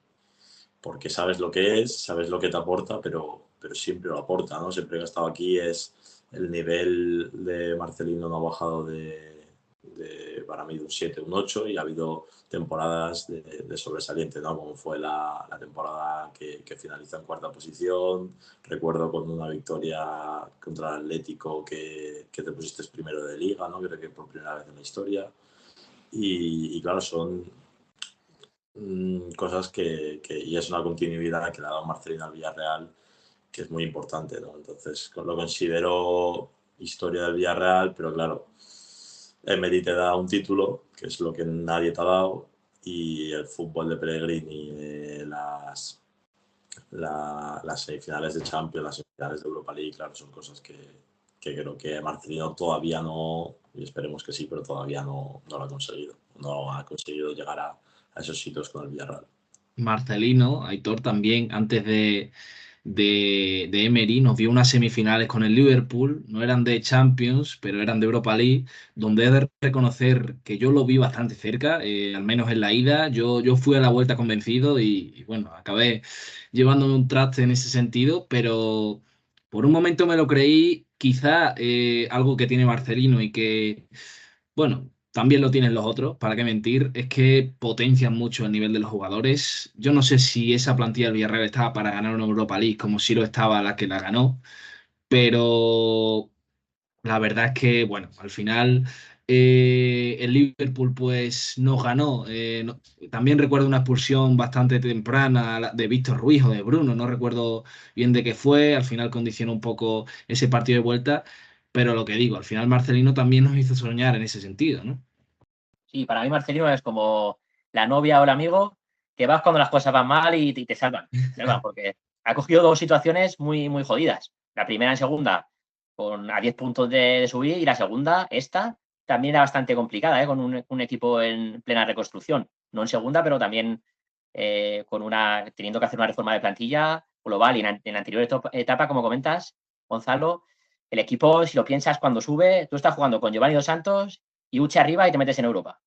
sabes lo que es, sabes lo que te aporta, pero siempre lo aporta, ¿no? Siempre que ha estado aquí, el nivel de Marcelino no ha bajado para mí de un 7, un 8, y ha habido temporadas de sobresaliente, ¿no? Como fue la temporada que finalizó en cuarta posición. Recuerdo con una victoria contra el Atlético que te pusiste primero de liga, ¿no? Creo que por primera vez en la historia. Y claro, son cosas y es una continuidad que le ha dado Marcelino al Villarreal, que es muy importante, ¿no? Entonces lo considero historia del Villarreal, pero claro, Emery te da un título, que es lo que nadie te ha dado, y el fútbol de Pellegrini, las semifinales de Champions, las semifinales de Europa League, claro, son cosas que creo que Marcelino todavía no, y esperemos que sí, pero todavía no lo ha conseguido. No ha conseguido llegar a esos sitios con el Villarreal. Marcelino, Aitor también, antes de Emery, nos dio unas semifinales con el Liverpool, no eran de Champions, pero eran de Europa League, donde he de reconocer que yo lo vi bastante cerca, al menos en la ida. Yo fui a la vuelta convencido y bueno, acabé llevándome un traste en ese sentido, pero por un momento me lo creí, quizá algo que tiene Marcelino y que, bueno, también lo tienen los otros, para qué mentir, es que potencian mucho el nivel de los jugadores. Yo no sé si esa plantilla del Villarreal estaba para ganar una Europa League como si lo estaba la que la ganó, pero la verdad es que, bueno, al final el Liverpool pues nos ganó. También recuerdo una expulsión bastante temprana de Víctor Ruiz o de Bruno, no recuerdo bien de qué fue. Al final condicionó un poco ese partido de vuelta, pero lo que digo, al final Marcelino también nos hizo soñar en ese sentido, ¿no? Sí, para mí Marcelino es como la novia o el amigo que vas cuando las cosas van mal y te salvan. Te salvan, porque ha cogido dos situaciones muy, muy jodidas. La primera en segunda, a 10 puntos de subir, y la segunda, esta, también era bastante complicada, con un equipo en plena reconstrucción. No en segunda, pero también teniendo que hacer una reforma de plantilla global. Y en la anterior etapa, como comentas, Gonzalo, el equipo, si lo piensas, cuando sube, tú estás jugando con Giovanni Dos Santos y Uche arriba y te metes en Europa.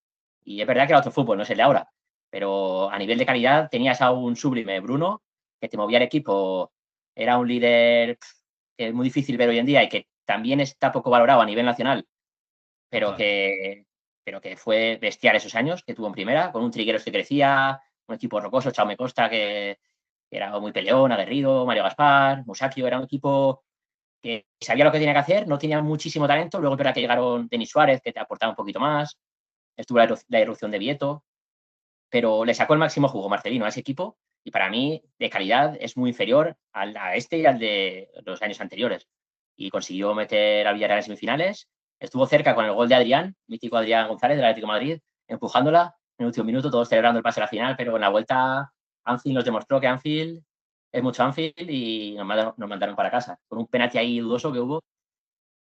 Y es verdad que era otro fútbol, no es el de ahora. Pero a nivel de calidad tenías a un sublime Bruno que te movía el equipo. Era un líder que es muy difícil ver hoy en día y que también está poco valorado a nivel nacional, pero que fue bestial esos años que tuvo en primera, con un Trigueros que crecía, un equipo rocoso, Chaume Costa que era muy peleón, aguerrido, Mario Gaspar, Musacchio, era un equipo que sabía lo que tenía que hacer, no tenía muchísimo talento. Luego es verdad que llegaron Denis Suárez, que te aportaba un poquito más, estuvo la irrupción de Vieto, pero le sacó el máximo jugo Marcelino a ese equipo y para mí de calidad es muy inferior a este y al de los años anteriores. Y consiguió meter al Villarreal en semifinales, estuvo cerca con el gol de Adrián, mítico Adrián González del Atlético de Madrid, empujándola en el último minuto, todos celebrando el pase a la final, pero en la vuelta Anfield nos demostró que Anfield es mucho Anfield y nos mandaron para casa, con un penalti ahí dudoso que hubo.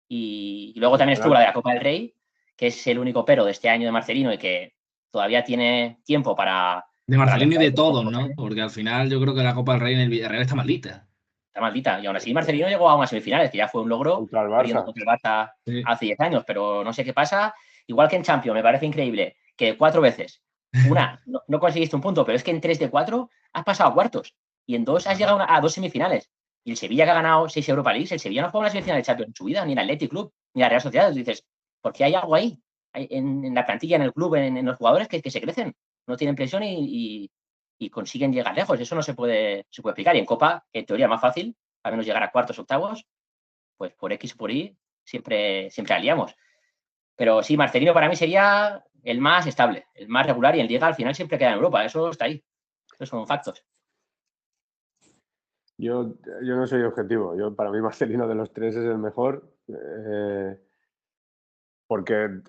Y luego también estuvo la de la Copa del Rey, que es el único pero de este año de Marcelino y que todavía tiene tiempo para De Marcelino y mejorar de todos, ¿no? Porque al final yo creo que la Copa del Rey en el Villarreal está maldita. Está maldita. Y aún así Marcelino llegó a unas semifinales, que ya fue un logro, Contra el perdiendo Barça. contra el Barça Sí. hace 10 años, pero no sé qué pasa. Igual que en Champions, me parece increíble que 4 veces, una, no conseguiste un punto, pero es que en 3 de 4 has pasado a cuartos y en 2 has llegado a 2 semifinales. Y el Sevilla que ha ganado 6 Europa League, el Sevilla no ha jugado una semifinal de Champions en su vida, ni el Athletic Club, ni la Real Sociedad. Entonces dices, ¿por qué hay algo ahí? En la plantilla, en el club, en los jugadores que se crecen, no tienen presión y consiguen llegar lejos. Eso no se puede explicar. Y en Copa, en teoría, es más fácil, al menos llegar a cuartos, octavos, pues por X o por Y siempre aliamos. Pero sí, Marcelino para mí sería el más estable, el más regular, y en Liga al final siempre queda en Europa. Eso está ahí. Esos son factos. Yo no soy objetivo. Para mí Marcelino de los tres es el mejor, porque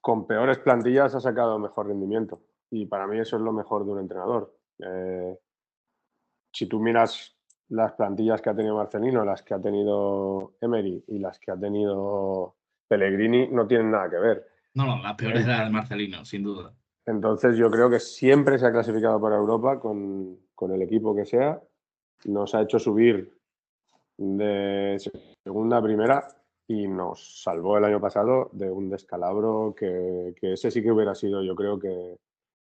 con peores plantillas ha sacado mejor rendimiento. Y para mí eso es lo mejor de un entrenador. Si tú miras las plantillas que ha tenido Marcelino, las que ha tenido Emery y las que ha tenido Pellegrini, no tienen nada que ver. No, la peor es la de Marcelino, sin duda. Entonces yo creo que siempre se ha clasificado para Europa con el equipo que sea. Nos ha hecho subir de segunda a primera y nos salvó el año pasado de un descalabro que ese sí que hubiera sido, yo creo que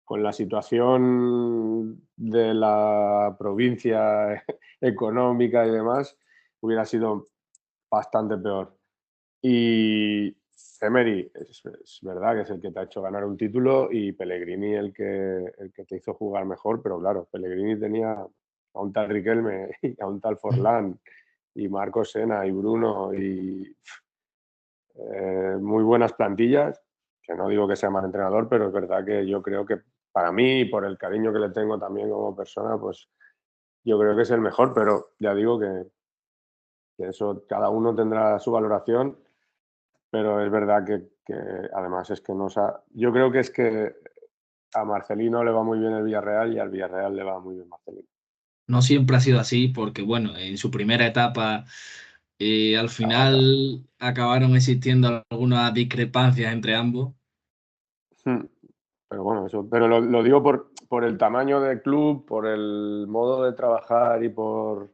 con la situación de la provincia económica y demás, hubiera sido bastante peor. Y Emery es verdad que es el que te ha hecho ganar un título y Pellegrini el que te hizo jugar mejor, pero claro, Pellegrini tenía a un tal Riquelme y a un tal Forlán y Marcos Sena y Bruno y muy buenas plantillas, que no digo que sea mal entrenador, pero es verdad que yo creo que para mí, por el cariño que le tengo también como persona, pues yo creo que es el mejor, pero ya digo que eso cada uno tendrá su valoración, pero es verdad que además es que yo creo que es que a Marcelino le va muy bien el Villarreal y al Villarreal le va muy bien Marcelino. No siempre ha sido así porque, bueno, en su primera etapa al Claro. final acabaron existiendo algunas discrepancias entre ambos. Pero bueno, pero lo digo por el tamaño del club, por el modo de trabajar y por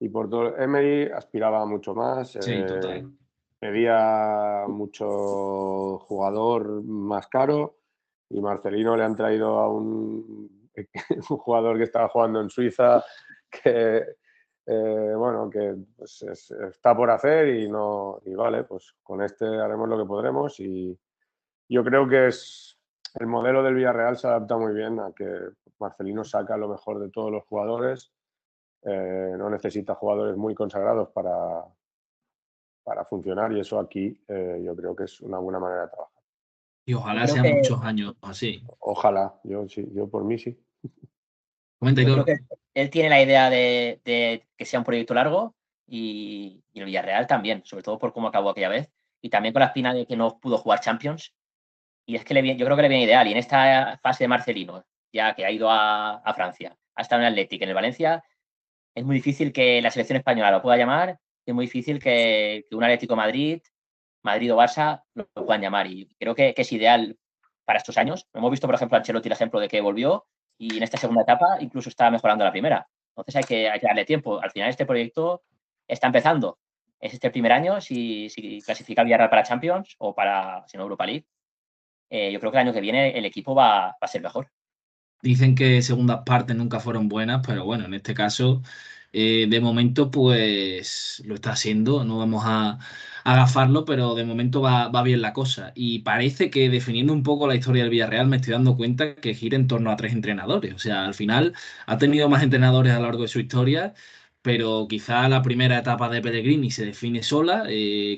y por todo. Emery aspiraba mucho más, Sí, total. pedía mucho jugador más caro, y Marcelino le han traído a un jugador que estaba jugando en Suiza, que bueno, que pues está por hacer, y vale, pues con este haremos lo que podremos, y yo creo que el modelo del Villarreal se adapta muy bien a que Marcelino saca lo mejor de todos los jugadores, no necesita jugadores muy consagrados para funcionar, y eso aquí yo creo que es una buena manera de trabajar. Y Yo ojalá creo sean que, muchos años así. Ojalá, yo por mí sí. Comenta, yo creo Aitor. que él tiene la idea de que sea un proyecto largo y el Villarreal también, sobre todo por cómo acabó aquella vez y también con la espina de que no pudo jugar Champions. Y es que yo creo que le viene ideal. Y en esta fase de Marcelino, ya que ha ido a Francia, ha estado en el Athletic, en el Valencia, es muy difícil que la selección española lo pueda llamar, es muy difícil que un Atlético Madrid o Barça lo puedan llamar. Y creo que es ideal para estos años. Hemos visto, por ejemplo, a Ancelotti el ejemplo de que volvió y en esta segunda etapa incluso está mejorando la primera. Entonces hay que darle tiempo. Al final este proyecto está empezando. Es este el primer año, si clasifica el Villarreal para Champions o para, si no, Europa League. Yo creo que el año que viene el equipo va a ser mejor. Dicen que segundas partes nunca fueron buenas, pero bueno, en este caso, de momento, pues lo está haciendo. No vamos a agafarlo, pero de momento va bien la cosa. Y parece que, definiendo un poco la historia del Villarreal, me estoy dando cuenta que gira en torno a 3 entrenadores. O sea, al final ha tenido más entrenadores a lo largo de su historia, pero quizá la primera etapa de Pellegrini se define sola.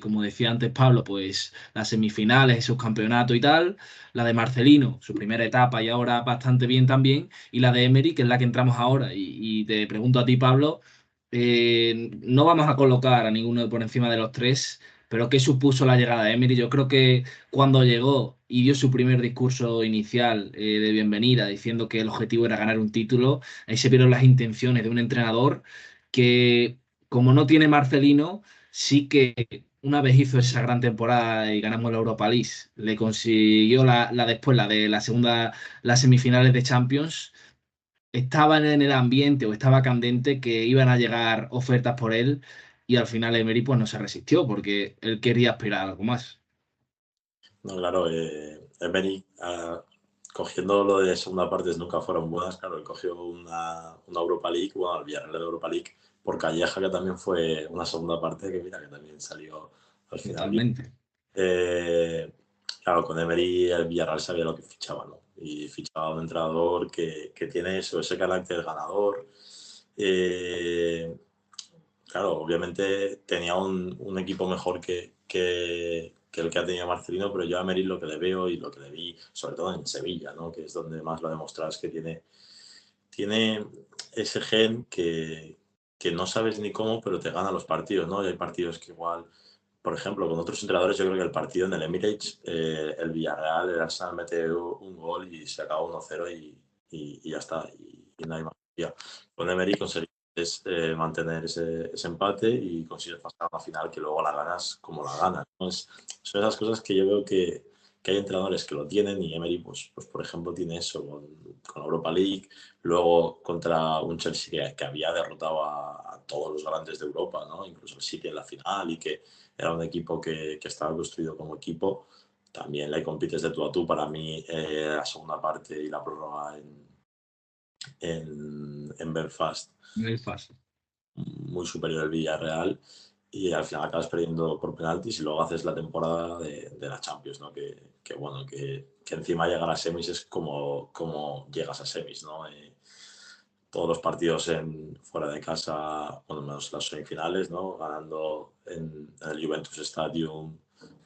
Como decía antes Pablo, pues las semifinales, esos campeonatos y tal. La de Marcelino, su primera etapa y ahora bastante bien también, y la de Emery, que es la que entramos ahora. Y te pregunto a ti, Pablo, no vamos a colocar a ninguno por encima de los tres, pero ¿qué supuso la llegada de Emery? Yo creo que cuando llegó y dio su primer discurso inicial de bienvenida, diciendo que el objetivo era ganar un título, ahí se vieron las intenciones de un entrenador que, como no tiene Marcelino, sí que una vez hizo esa gran temporada y ganamos la Europa League, le consiguió después, la de la segunda, las semifinales de Champions, estaban en el ambiente o estaba candente que iban a llegar ofertas por él, y al final Emery pues no se resistió porque él quería aspirar a algo más. No, claro, Emery, cogiendo lo de segunda partes nunca fueron buenas, claro, él cogió una Europa League, bueno, el Villarreal de Europa League, por Calleja, que también fue una segunda parte que mira, que también salió al final bien. Totalmente. Claro, con Emery el Villarreal sabía lo que fichaba, ¿no? Y fichaba a un entrenador que tiene eso, ese carácter ganador. Claro, obviamente tenía un equipo mejor que el que ha tenido Marcelino, pero yo a Emery lo que le veo y lo que le vi, sobre todo en Sevilla, ¿no? Que es donde más lo ha demostrado, es que tiene ese gen que no sabes ni cómo, pero te gana los partidos, ¿no? Y hay partidos que igual, por ejemplo, con otros entrenadores, yo creo que el partido en el Emirates, el Villarreal, el Arsenal mete un gol y se acaba 1-0 y ya está, y no hay más. Con Emery conseguí mantener ese empate y consigues pasar a una final que luego la ganas como la ganas, ¿no? Son esas cosas que yo veo que hay entrenadores que lo tienen, y Emery, pues por ejemplo, tiene eso con Europa League, luego contra un Chelsea que había derrotado a todos los grandes de Europa, ¿no? Incluso el City en la final, y que era un equipo que estaba construido como equipo. También le compites de tú a tú. Para mí, la segunda parte y la prórroga en Belfast, Muy fácil. muy superior al Villarreal, y al final acabas perdiendo por penaltis y luego haces la temporada de la Champions, ¿no? Bueno, que encima llegar a semis es como llegas a semis, ¿no? Todos los partidos fuera de casa, bueno, menos las semifinales, ¿no? Ganando en el Juventus Stadium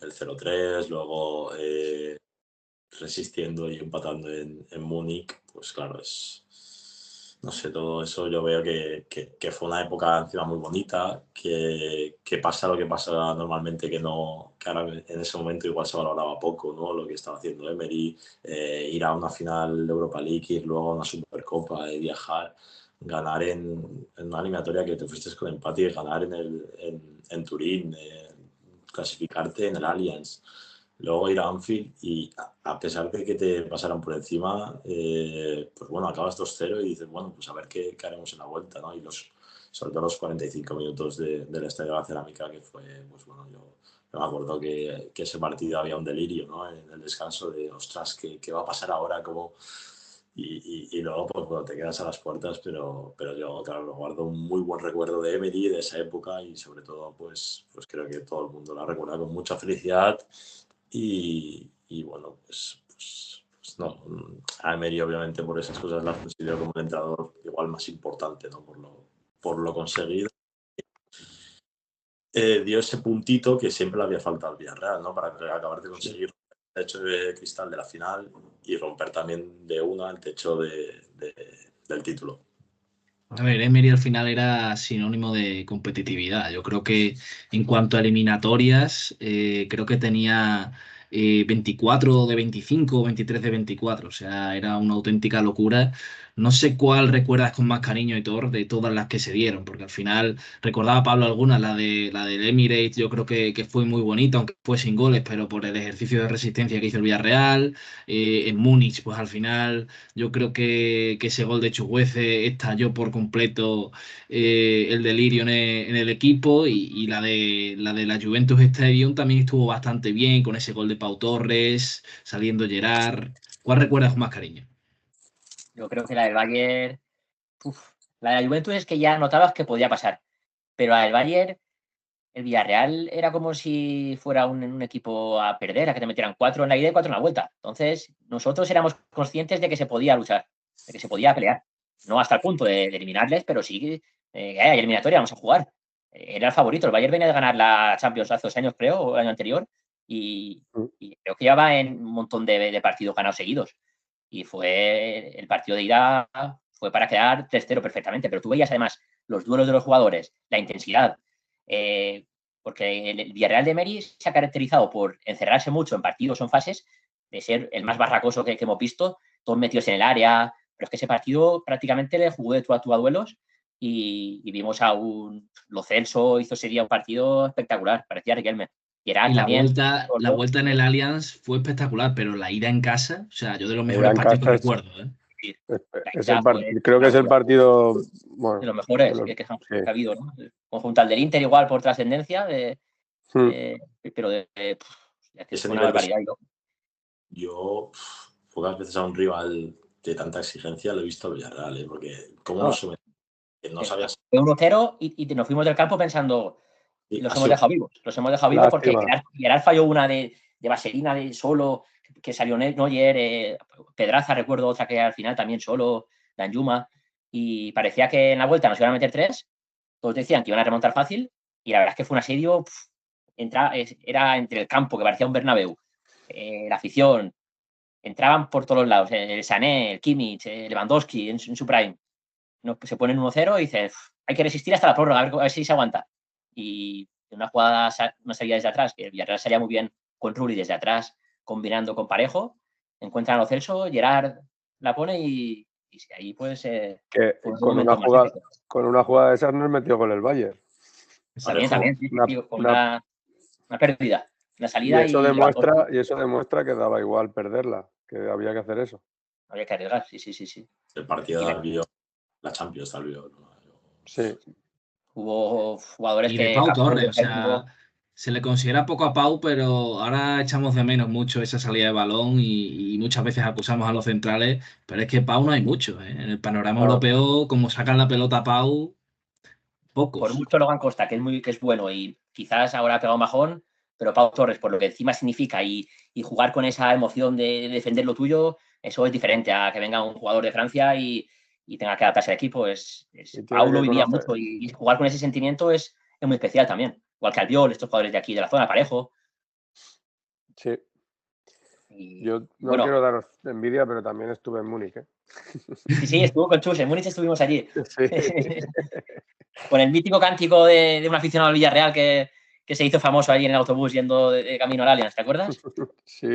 el 0-3, luego resistiendo y empatando en Múnich, pues claro, no sé, todo eso yo veo que fue una época encima muy bonita, que pasa lo que pasa normalmente, que ahora en ese momento igual se valoraba poco, ¿no? Lo que estaba haciendo Emery, ir a una final de Europa League, ir luego a una Supercopa, viajar, ganar en una eliminatoria que te fuiste con empate, y ganar en Turín, clasificarte en el Allianz. luego ir a Anfield y a pesar de que te pasaran por encima, pues bueno, acabas 2-0 y dices, bueno, pues a ver qué haremos en la vuelta, ¿no? Y sobre todo los 45 minutos del Estadio de la Cerámica, que fue, pues bueno, yo me acuerdo que ese partido había un delirio, ¿no? En el descanso de, ostras, ¿qué va a pasar ahora? Y luego, pues bueno, te quedas a las puertas, pero yo, claro, lo guardo un muy buen recuerdo de Emery, de esa época, y sobre todo, pues creo que todo el mundo la recuerda con mucha felicidad. Y bueno, pues no, a Emery obviamente por esas cosas la considero como el entrenador igual más importante, ¿no? Por lo conseguido. Dio ese puntito que siempre le había faltado al Villarreal, ¿no? Para acabar de conseguir el techo de cristal de la final y romper también de una el techo del título. A ver, Emery al final era sinónimo de competitividad. Yo creo que en cuanto a eliminatorias, creo que tenía 24 de 25 o 23 de 24. O sea, era una auténtica locura. No sé cuál recuerdas con más cariño, Hitor, de todas las que se dieron, porque al final recordaba Pablo algunas, la del Emirates, yo creo que fue muy bonita, aunque fue sin goles, pero por el ejercicio de resistencia que hizo el Villarreal. En Múnich, pues al final. Yo creo que ese gol de Chuguece estalló por completo el delirio en el equipo y la de la Juventus Stadium también estuvo bastante bien con ese gol de Pau Torres, saliendo Gerard. ¿Cuál recuerdas con más cariño? Yo creo que la del Bayern, la de la Juventus es que ya notabas que podía pasar, pero la del Bayern, el Villarreal era como si fuera un equipo a perder, a que te metieran 4 en la ida y 4 en la vuelta. Entonces, nosotros éramos conscientes de que se podía luchar, de que se podía pelear. No hasta el punto de eliminarles, pero sí hay eliminatoria, vamos a jugar. Era el favorito. El Bayern venía de ganar la Champions hace 2 años, creo, o el año anterior, y creo que llevaba en un montón de partidos ganados seguidos. Y fue el partido de ida, fue para quedar 3-0 perfectamente. Pero tú veías además los duelos de los jugadores, la intensidad. Porque el Villarreal de Emery se ha caracterizado por encerrarse mucho en partidos o en fases, de ser el más barracoso que hemos visto, todos metidos en el área, pero es que ese partido prácticamente le jugó de tú a duelos y vimos a Lo Celso hizo ese día un partido espectacular, parecía Riquelme. Y Gerard la también. vuelta en el Allianz fue espectacular, pero la ida en casa, o sea, yo de los La mejores ida en partidos que casa recuerdo, ¿eh? creo que es el partido, bueno, de los mejores que ha habido, ¿no? Conjunto al del Inter igual por trascendencia, pero es que es una barbaridad. Yo pocas veces a un rival de tanta exigencia lo he visto al Villarreal, ¿eh? Porque cómo nos sometió, que no sabías. Fue 1-0 y nos fuimos del campo pensando, los hemos dejado vivos. Los hemos dejado vivos porque Gerard falló una de vaselina de solo, que salió Neuer, Pedraza, recuerdo otra que al final también solo, Danjuma, y parecía que en la vuelta nos iban a meter 3, todos decían que iban a remontar fácil, y la verdad es que fue un asedio, era entre el campo, que parecía un Bernabéu, la afición, entraban por todos los lados, el Sané, el Kimmich, Lewandowski en su prime, se ponen 1-0 y dices, hay que resistir hasta la prórroga, a ver si se aguanta. Y una jugada, una salida desde atrás, que el Villarreal salía muy bien con Rulli desde atrás, combinando con Parejo, encuentran a Lo Celso, Gerard la pone y ahí pues con una jugada de esas nos metió con el Bayern. También, con una pérdida, una salida. Y eso demuestra que daba igual perderla, que había que hacer eso. Había que arriesgar, sí. El partido de la Champions tal vez. Sí. Hubo jugadores y de Pau Torres, o sea, se le considera poco a Pau, pero ahora echamos de menos mucho esa salida de balón y muchas veces acusamos a los centrales, pero es que Pau no hay mucho, ¿eh? En el panorama europeo, como sacan la pelota a Pau, pocos. Por mucho Logan Costa, que es bueno y quizás ahora ha pegado un bajón, pero Pau Torres, por lo que encima significa y jugar con esa emoción de defender lo tuyo, eso es diferente a que venga un jugador de Francia y tenga que adaptarse al equipo. Pau lo vivía mucho y jugar con ese sentimiento es muy especial también. Igual que Albiol, estos jugadores de aquí de la zona, Parejo. Sí. Yo no quiero daros envidia, pero también estuve en Múnich, ¿eh? Sí, estuvo con Chus, en Múnich estuvimos allí. Sí. Con el mítico cántico de un aficionado al Villarreal que se hizo famoso ahí en el autobús yendo de camino al Allianz, ¿te acuerdas? Sí.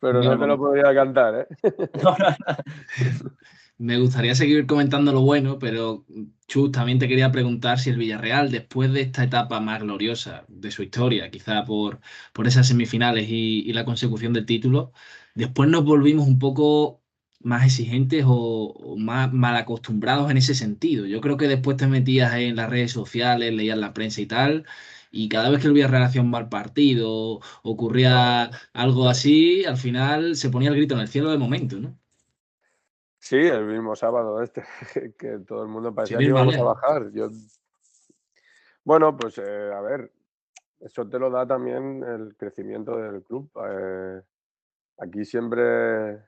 Pero no te lo podría cantar, ¿eh? No. Me gustaría seguir comentando lo bueno, pero Chus, también te quería preguntar si el Villarreal, después de esta etapa más gloriosa de su historia, quizá por esas semifinales y la consecución del título, después nos volvimos un poco más exigentes o más mal acostumbrados en ese sentido. Yo creo que después te metías en las redes sociales, leías la prensa y tal, y cada vez que el Villarreal hacía un mal partido, ocurría algo así, al final se ponía el grito en el cielo de momento, ¿no? Sí, el mismo sábado que todo el mundo Sin parecía que ir más íbamos a lejos. bajar. Bueno, pues a ver, eso te lo da también el crecimiento del club. Aquí siempre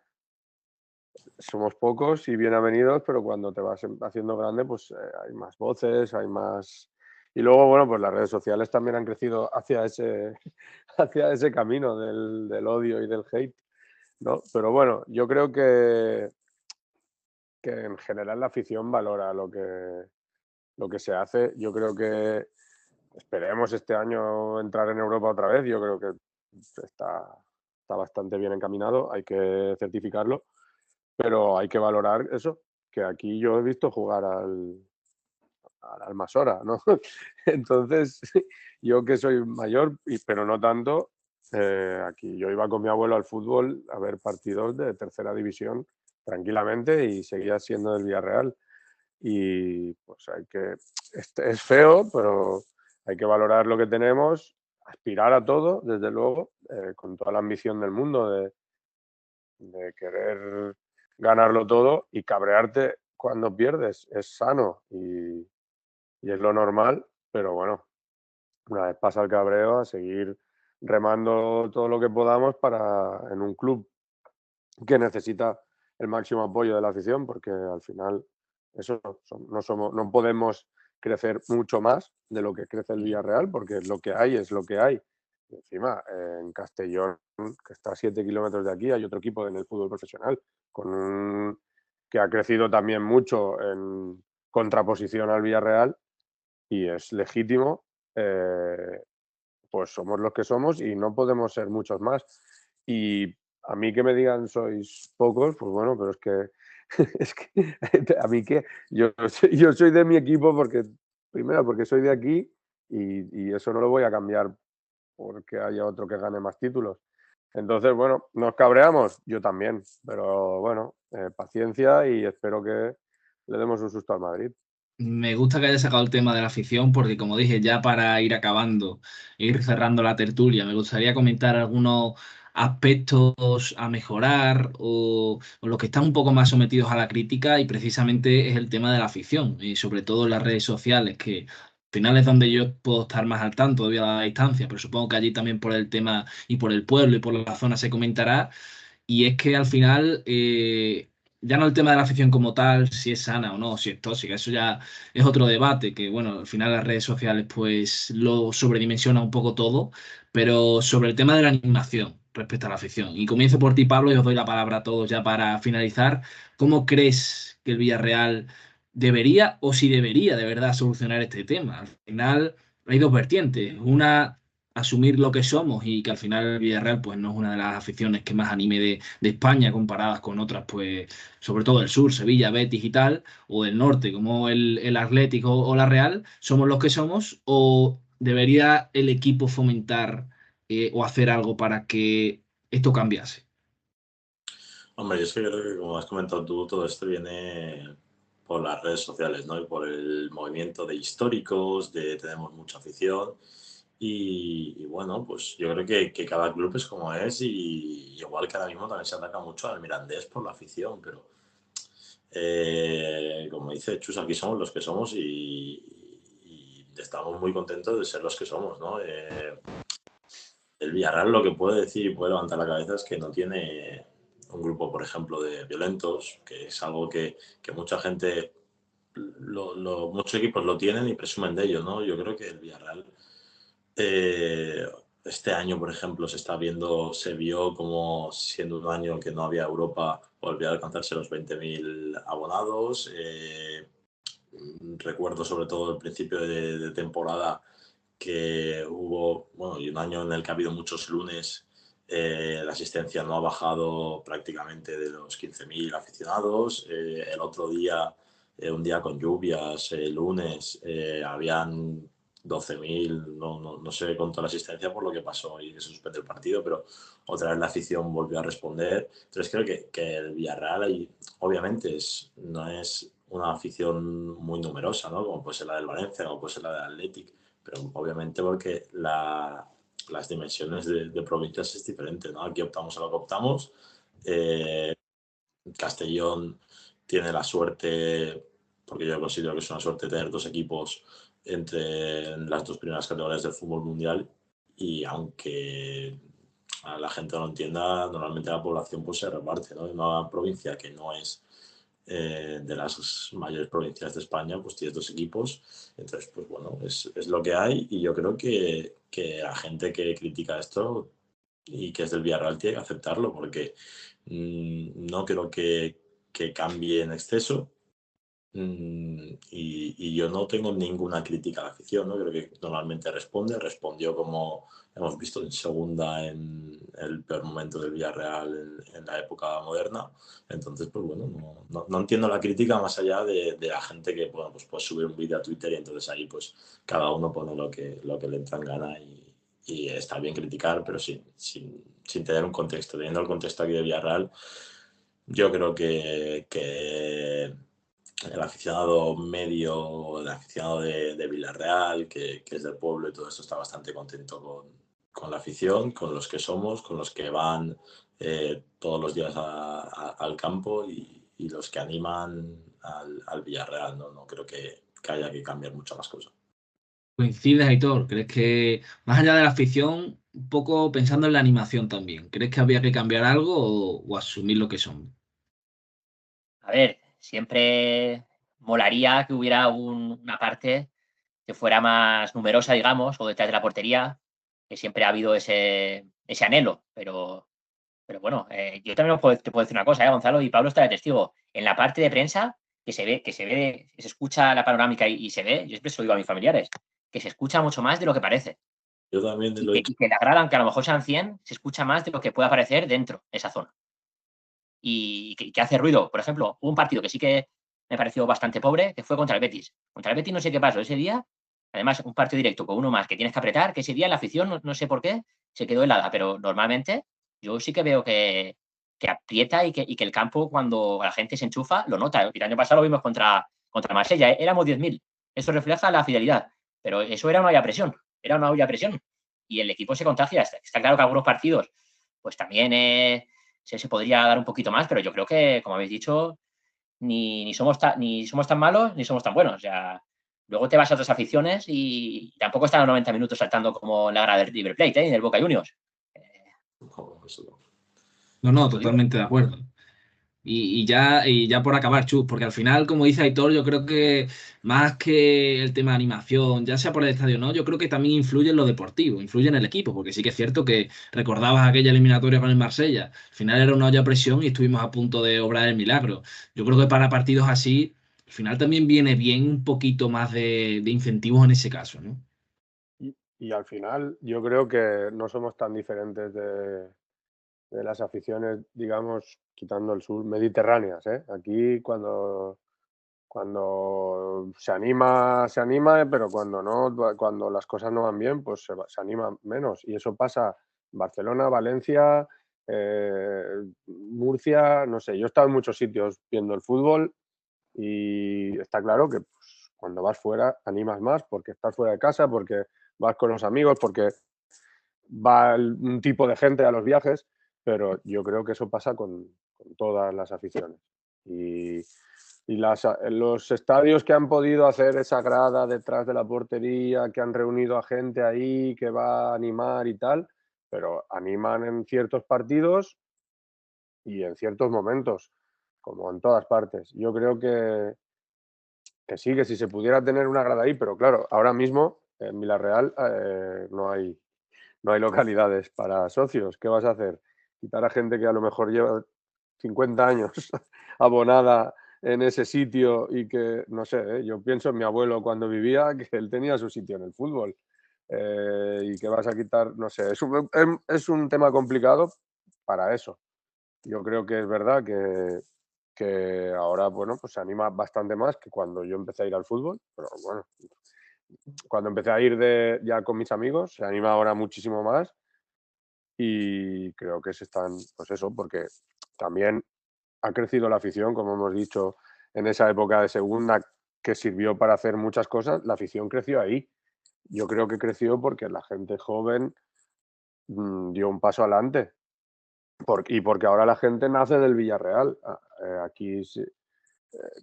somos pocos y bien avenidos, pero cuando te vas haciendo grande, pues hay más voces, hay más... Y luego, bueno, pues las redes sociales también han crecido hacia hacia ese camino del odio y del hate, ¿no? Pero bueno, yo creo que en general la afición valora lo que se hace. Yo creo que esperemos este año entrar en Europa otra vez. Yo creo que está bastante bien encaminado, hay que certificarlo, pero hay que valorar eso, que aquí yo he visto jugar al Almasora, ¿no? Entonces, yo que soy mayor, pero no tanto, aquí yo iba con mi abuelo al fútbol a ver partidos de tercera división tranquilamente y seguía siendo del Villarreal. Y pues es feo, pero hay que valorar lo que tenemos, aspirar a todo, desde luego, con toda la ambición del mundo de querer ganarlo todo y cabrearte cuando pierdes. Es sano y es lo normal, pero bueno, una vez pasa el cabreo, a seguir remando todo lo que podamos en un club que necesita el máximo apoyo de la afición, porque al final eso no podemos crecer mucho más de lo que crece el Villarreal, porque lo que hay es lo que hay. Y encima, en Castellón, que está a 7 kilómetros de aquí, hay otro equipo en el fútbol profesional que ha crecido también mucho en contraposición al Villarreal y es legítimo. Pues somos los que somos y no podemos ser muchos más. Y a mí que me digan sois pocos, pues bueno, pero es que, es que a mí que yo soy de mi equipo porque, primero, porque soy de aquí y eso no lo voy a cambiar porque haya otro que gane más títulos. Entonces, bueno, nos cabreamos, yo también, pero bueno, paciencia y espero que le demos un susto al Madrid. Me gusta que hayas sacado el tema de la afición porque, como dije, ya para ir acabando, ir cerrando la tertulia, me gustaría comentar algunos aspectos a mejorar o los que están un poco más sometidos a la crítica y precisamente es el tema de la afición y sobre todo en las redes sociales, que al final es donde yo puedo estar más al tanto debido a la distancia, pero supongo que allí también por el tema y por el pueblo y por la zona se comentará. Y es que al final, ya no el tema de la afición como tal, si es sana o no, si es tóxica, eso ya es otro debate, que bueno, al final las redes sociales pues lo sobredimensiona un poco todo, pero sobre el tema de la animación respecto a la afición. Y comienzo por ti, Pablo, y os doy la palabra a todos ya para finalizar. ¿Cómo crees que el Villarreal debería o si debería de verdad solucionar este tema? Al final hay dos vertientes. Una, asumir lo que somos y que al final el Villarreal pues no es una de las aficiones que más anime de España comparadas con otras, pues sobre todo del sur, Sevilla, Betis y tal, o del norte como el Atlético o la Real, somos los que somos, o debería el equipo fomentar o hacer algo para que esto cambiase. Hombre, yo es que creo que, como has comentado tú, todo esto viene por las redes sociales, ¿no? Y por el movimiento de históricos, de tenemos mucha afición. Y bueno, pues yo creo que cada club es como es y igual que ahora mismo también se ataca mucho al Mirandés por la afición, pero como dice Chus, aquí somos los que somos y estamos muy contentos de ser los que somos, ¿no? El Villarreal lo que puede decir y puede levantar la cabeza es que no tiene un grupo, por ejemplo, de violentos, que es algo que mucha gente, muchos equipos lo tienen y presumen de ello, ¿no? Yo creo que el Villarreal eh, este año, por ejemplo, se vio como siendo un año que no había Europa, volvió a alcanzarse los 20.000 abonados. Recuerdo sobre todo el principio de temporada que hubo, bueno, y un año en el que ha habido muchos lunes La asistencia no ha bajado prácticamente de los 15.000 aficionados. El otro día, un día con lluvias, el lunes, habían 12.000, no sé cuánto la asistencia por lo que pasó y que se suspendió el partido, pero otra vez la afición volvió a responder. Entonces creo que el Villarreal ahí, obviamente no es una afición muy numerosa, ¿no? Como puede ser la del Valencia, como puede ser la del Athletic, pero obviamente porque las dimensiones de provincias es diferente, ¿no? Aquí optamos a lo que optamos. Castellón tiene la suerte, porque yo considero que es una suerte tener dos equipos entre las dos primeras categorías del fútbol mundial, y aunque a la gente no lo entienda, normalmente la población pues se reparte, ¿no? En una provincia que no es de las mayores provincias de España, pues tienes dos equipos. Entonces, pues bueno, es lo que hay, y yo creo que la gente que critica esto y que es del Villarreal tiene que aceptarlo, porque no creo que cambie en exceso. Y yo no tengo ninguna crítica a la afición, ¿no? Creo que normalmente respondió como hemos visto en segunda, en el peor momento del Villarreal en la época moderna. Entonces, pues bueno, no entiendo la crítica más allá de la gente que, bueno, pues puede subir un vídeo a Twitter y entonces ahí pues cada uno pone lo que le entra en gana, y está bien criticar, pero sin tener un contexto. Teniendo el contexto aquí de Villarreal, yo creo que el aficionado medio, el aficionado de Villarreal, que es del pueblo y todo esto, está bastante contento con la afición, con los que somos, con los que van todos los días al campo, y los que animan al Villarreal, ¿no? No creo que haya que cambiar mucho más cosas. ¿Coincides, Aitor? ¿Crees que, más allá de la afición, un poco pensando en la animación también, crees que había que cambiar algo o asumir lo que son? A ver, siempre molaría que hubiera una parte que fuera más numerosa, digamos, o detrás de la portería, que siempre ha habido ese anhelo, pero bueno, yo también te puedo decir una cosa, Gonzalo, y Pablo está de testigo. En la parte de prensa, que se escucha la panorámica y se ve, yo siempre se lo digo a mis familiares, que se escucha mucho más de lo que parece. Yo también Y lo he que, dicho. y que la grada, aunque a lo mejor sean 100, se escucha más de lo que pueda aparecer dentro de esa zona. Y que hace ruido. Por ejemplo, hubo un partido que sí que me pareció bastante pobre, que fue contra el Betis. Contra el Betis no sé qué pasó ese día. Además, un partido directo con uno más que tienes que apretar, que ese día la afición, no sé por qué, se quedó helada. Pero normalmente yo sí que veo que aprieta y que el campo, cuando la gente se enchufa, lo nota. El año pasado lo vimos contra Marsella. Éramos 10.000. Eso refleja la fidelidad. Pero eso era una olla a presión. Era una olla a presión. Y el equipo se contagia. Está claro que algunos partidos, pues también se podría dar un poquito más, pero yo creo que, como habéis dicho, ni somos tan malos ni somos tan buenos. O sea, luego te vas a otras aficiones y tampoco están los 90 minutos saltando como en la grada del River Plate, y del Boca Juniors. No, eso no. No, Lo digo. totalmente de acuerdo. Y ya por acabar, Chus, porque al final, como dice Aitor, yo creo que más que el tema de animación, ya sea por el estadio o no, yo creo que también influye en lo deportivo, influye en el equipo, porque sí que es cierto que recordabas aquella eliminatoria con el Marsella, al final era una olla a presión y estuvimos a punto de obrar el milagro. Yo creo que para partidos así, al final también viene bien un poquito más de incentivos en ese caso, ¿no? Y al final yo creo que no somos tan diferentes de las aficiones, digamos, quitando el sur, mediterráneas, ¿eh? Aquí cuando se anima, pero cuando no, cuando las cosas no van bien, pues se anima menos. Y eso pasa en Barcelona, Valencia, Murcia, no sé. Yo he estado en muchos sitios viendo el fútbol y está claro que pues, cuando vas fuera animas más porque estás fuera de casa, porque vas con los amigos, porque va un tipo de gente a los viajes, pero yo creo que eso pasa con todas las aficiones. Y los estadios que han podido hacer esa grada detrás de la portería, que han reunido a gente ahí, que va a animar y tal, pero animan en ciertos partidos y en ciertos momentos, como en todas partes. Yo creo que sí, que si se pudiera tener una grada ahí, pero claro, ahora mismo en Villarreal no hay localidades para socios. ¿Qué vas a hacer? Quitar a gente que a lo mejor lleva 50 años abonada en ese sitio y que, no sé, yo pienso en mi abuelo cuando vivía, que él tenía su sitio en el fútbol. y que vas a quitar, no sé, es un tema complicado para eso. Yo creo que es verdad que ahora, bueno, pues se anima bastante más que cuando yo empecé a ir al fútbol, pero bueno, cuando empecé a ir ya con mis amigos, se anima ahora muchísimo más y creo que se están, pues eso, porque también ha crecido la afición, como hemos dicho, en esa época de segunda que sirvió para hacer muchas cosas, la afición creció ahí. Yo creo que creció porque la gente joven dio un paso adelante y porque ahora la gente nace del Villarreal. Aquí,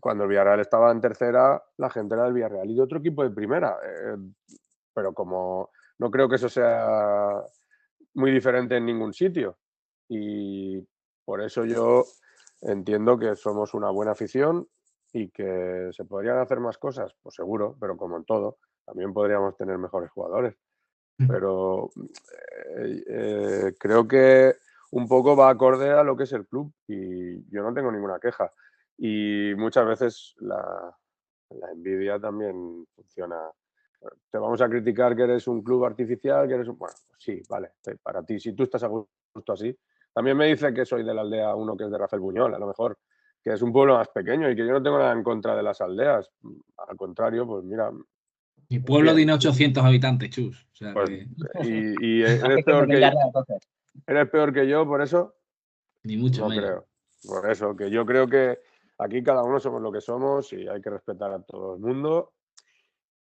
cuando el Villarreal estaba en tercera, la gente era del Villarreal y de otro equipo de primera. Pero como no creo que eso sea muy diferente en ningún sitio. Y por eso yo entiendo que somos una buena afición y que se podrían hacer más cosas, pues seguro, pero como en todo, también podríamos tener mejores jugadores. Pero creo que un poco va acorde a lo que es el club y yo no tengo ninguna queja. Y muchas veces la envidia también funciona. Te vamos a criticar que eres un club artificial, que eres un... Bueno, pues sí, vale, para ti, si tú estás a gusto así. También me dice que soy de la aldea uno que es de Rafael Buñol, a lo mejor, que es un pueblo más pequeño y que yo no tengo nada en contra de las aldeas. Al contrario, pues mira... Mi pueblo Bien, tiene 800 habitantes, Chus. O sea pues, que y Hace que envidiarle, entonces. eres peor que yo, por eso ni mucho no menos. creo. Por eso, que yo creo que aquí cada uno somos lo que somos y hay que respetar a todo el mundo.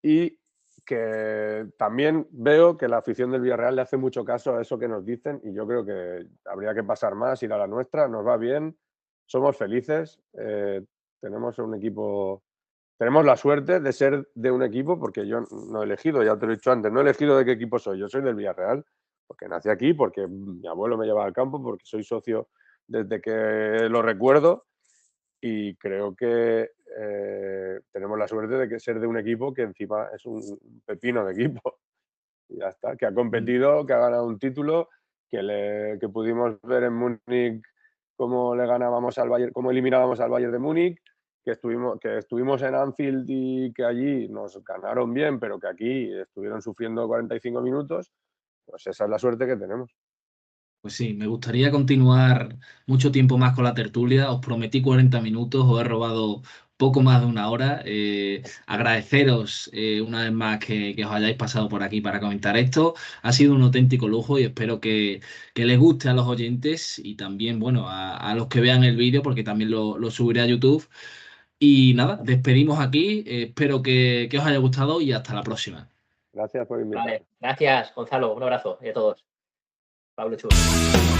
Y que también veo que la afición del Villarreal le hace mucho caso a eso que nos dicen y yo creo que habría que pasar más, ir a la nuestra, nos va bien, somos felices, tenemos un equipo, tenemos la suerte de ser de un equipo, porque yo no he elegido, ya te lo he dicho antes, no he elegido de qué equipo soy, yo soy del Villarreal, porque nací aquí, porque mi abuelo me llevaba al campo, porque soy socio desde que lo recuerdo y creo que tenemos la suerte de ser de un equipo que encima es un pepino de equipo. Y ya está, que ha competido, que ha ganado un título, que pudimos ver en Múnich cómo le ganábamos al Bayern, cómo eliminábamos al Bayern de Múnich, que estuvimos en Anfield y que allí nos ganaron bien, pero que aquí estuvieron sufriendo 45 minutos, pues esa es la suerte que tenemos. Pues sí, me gustaría continuar mucho tiempo más con la tertulia. Os prometí 40 minutos, os he robado poco más de una hora. Agradeceros una vez más que os hayáis pasado por aquí para comentar esto. Ha sido un auténtico lujo y espero que les guste a los oyentes y también, bueno, a los que vean el vídeo, porque también lo subiré a YouTube. Y nada, despedimos aquí. Espero que os haya gustado y hasta la próxima. Gracias por invitarme. Vale, gracias, Gonzalo. Un abrazo y a todos. Pablo Chus.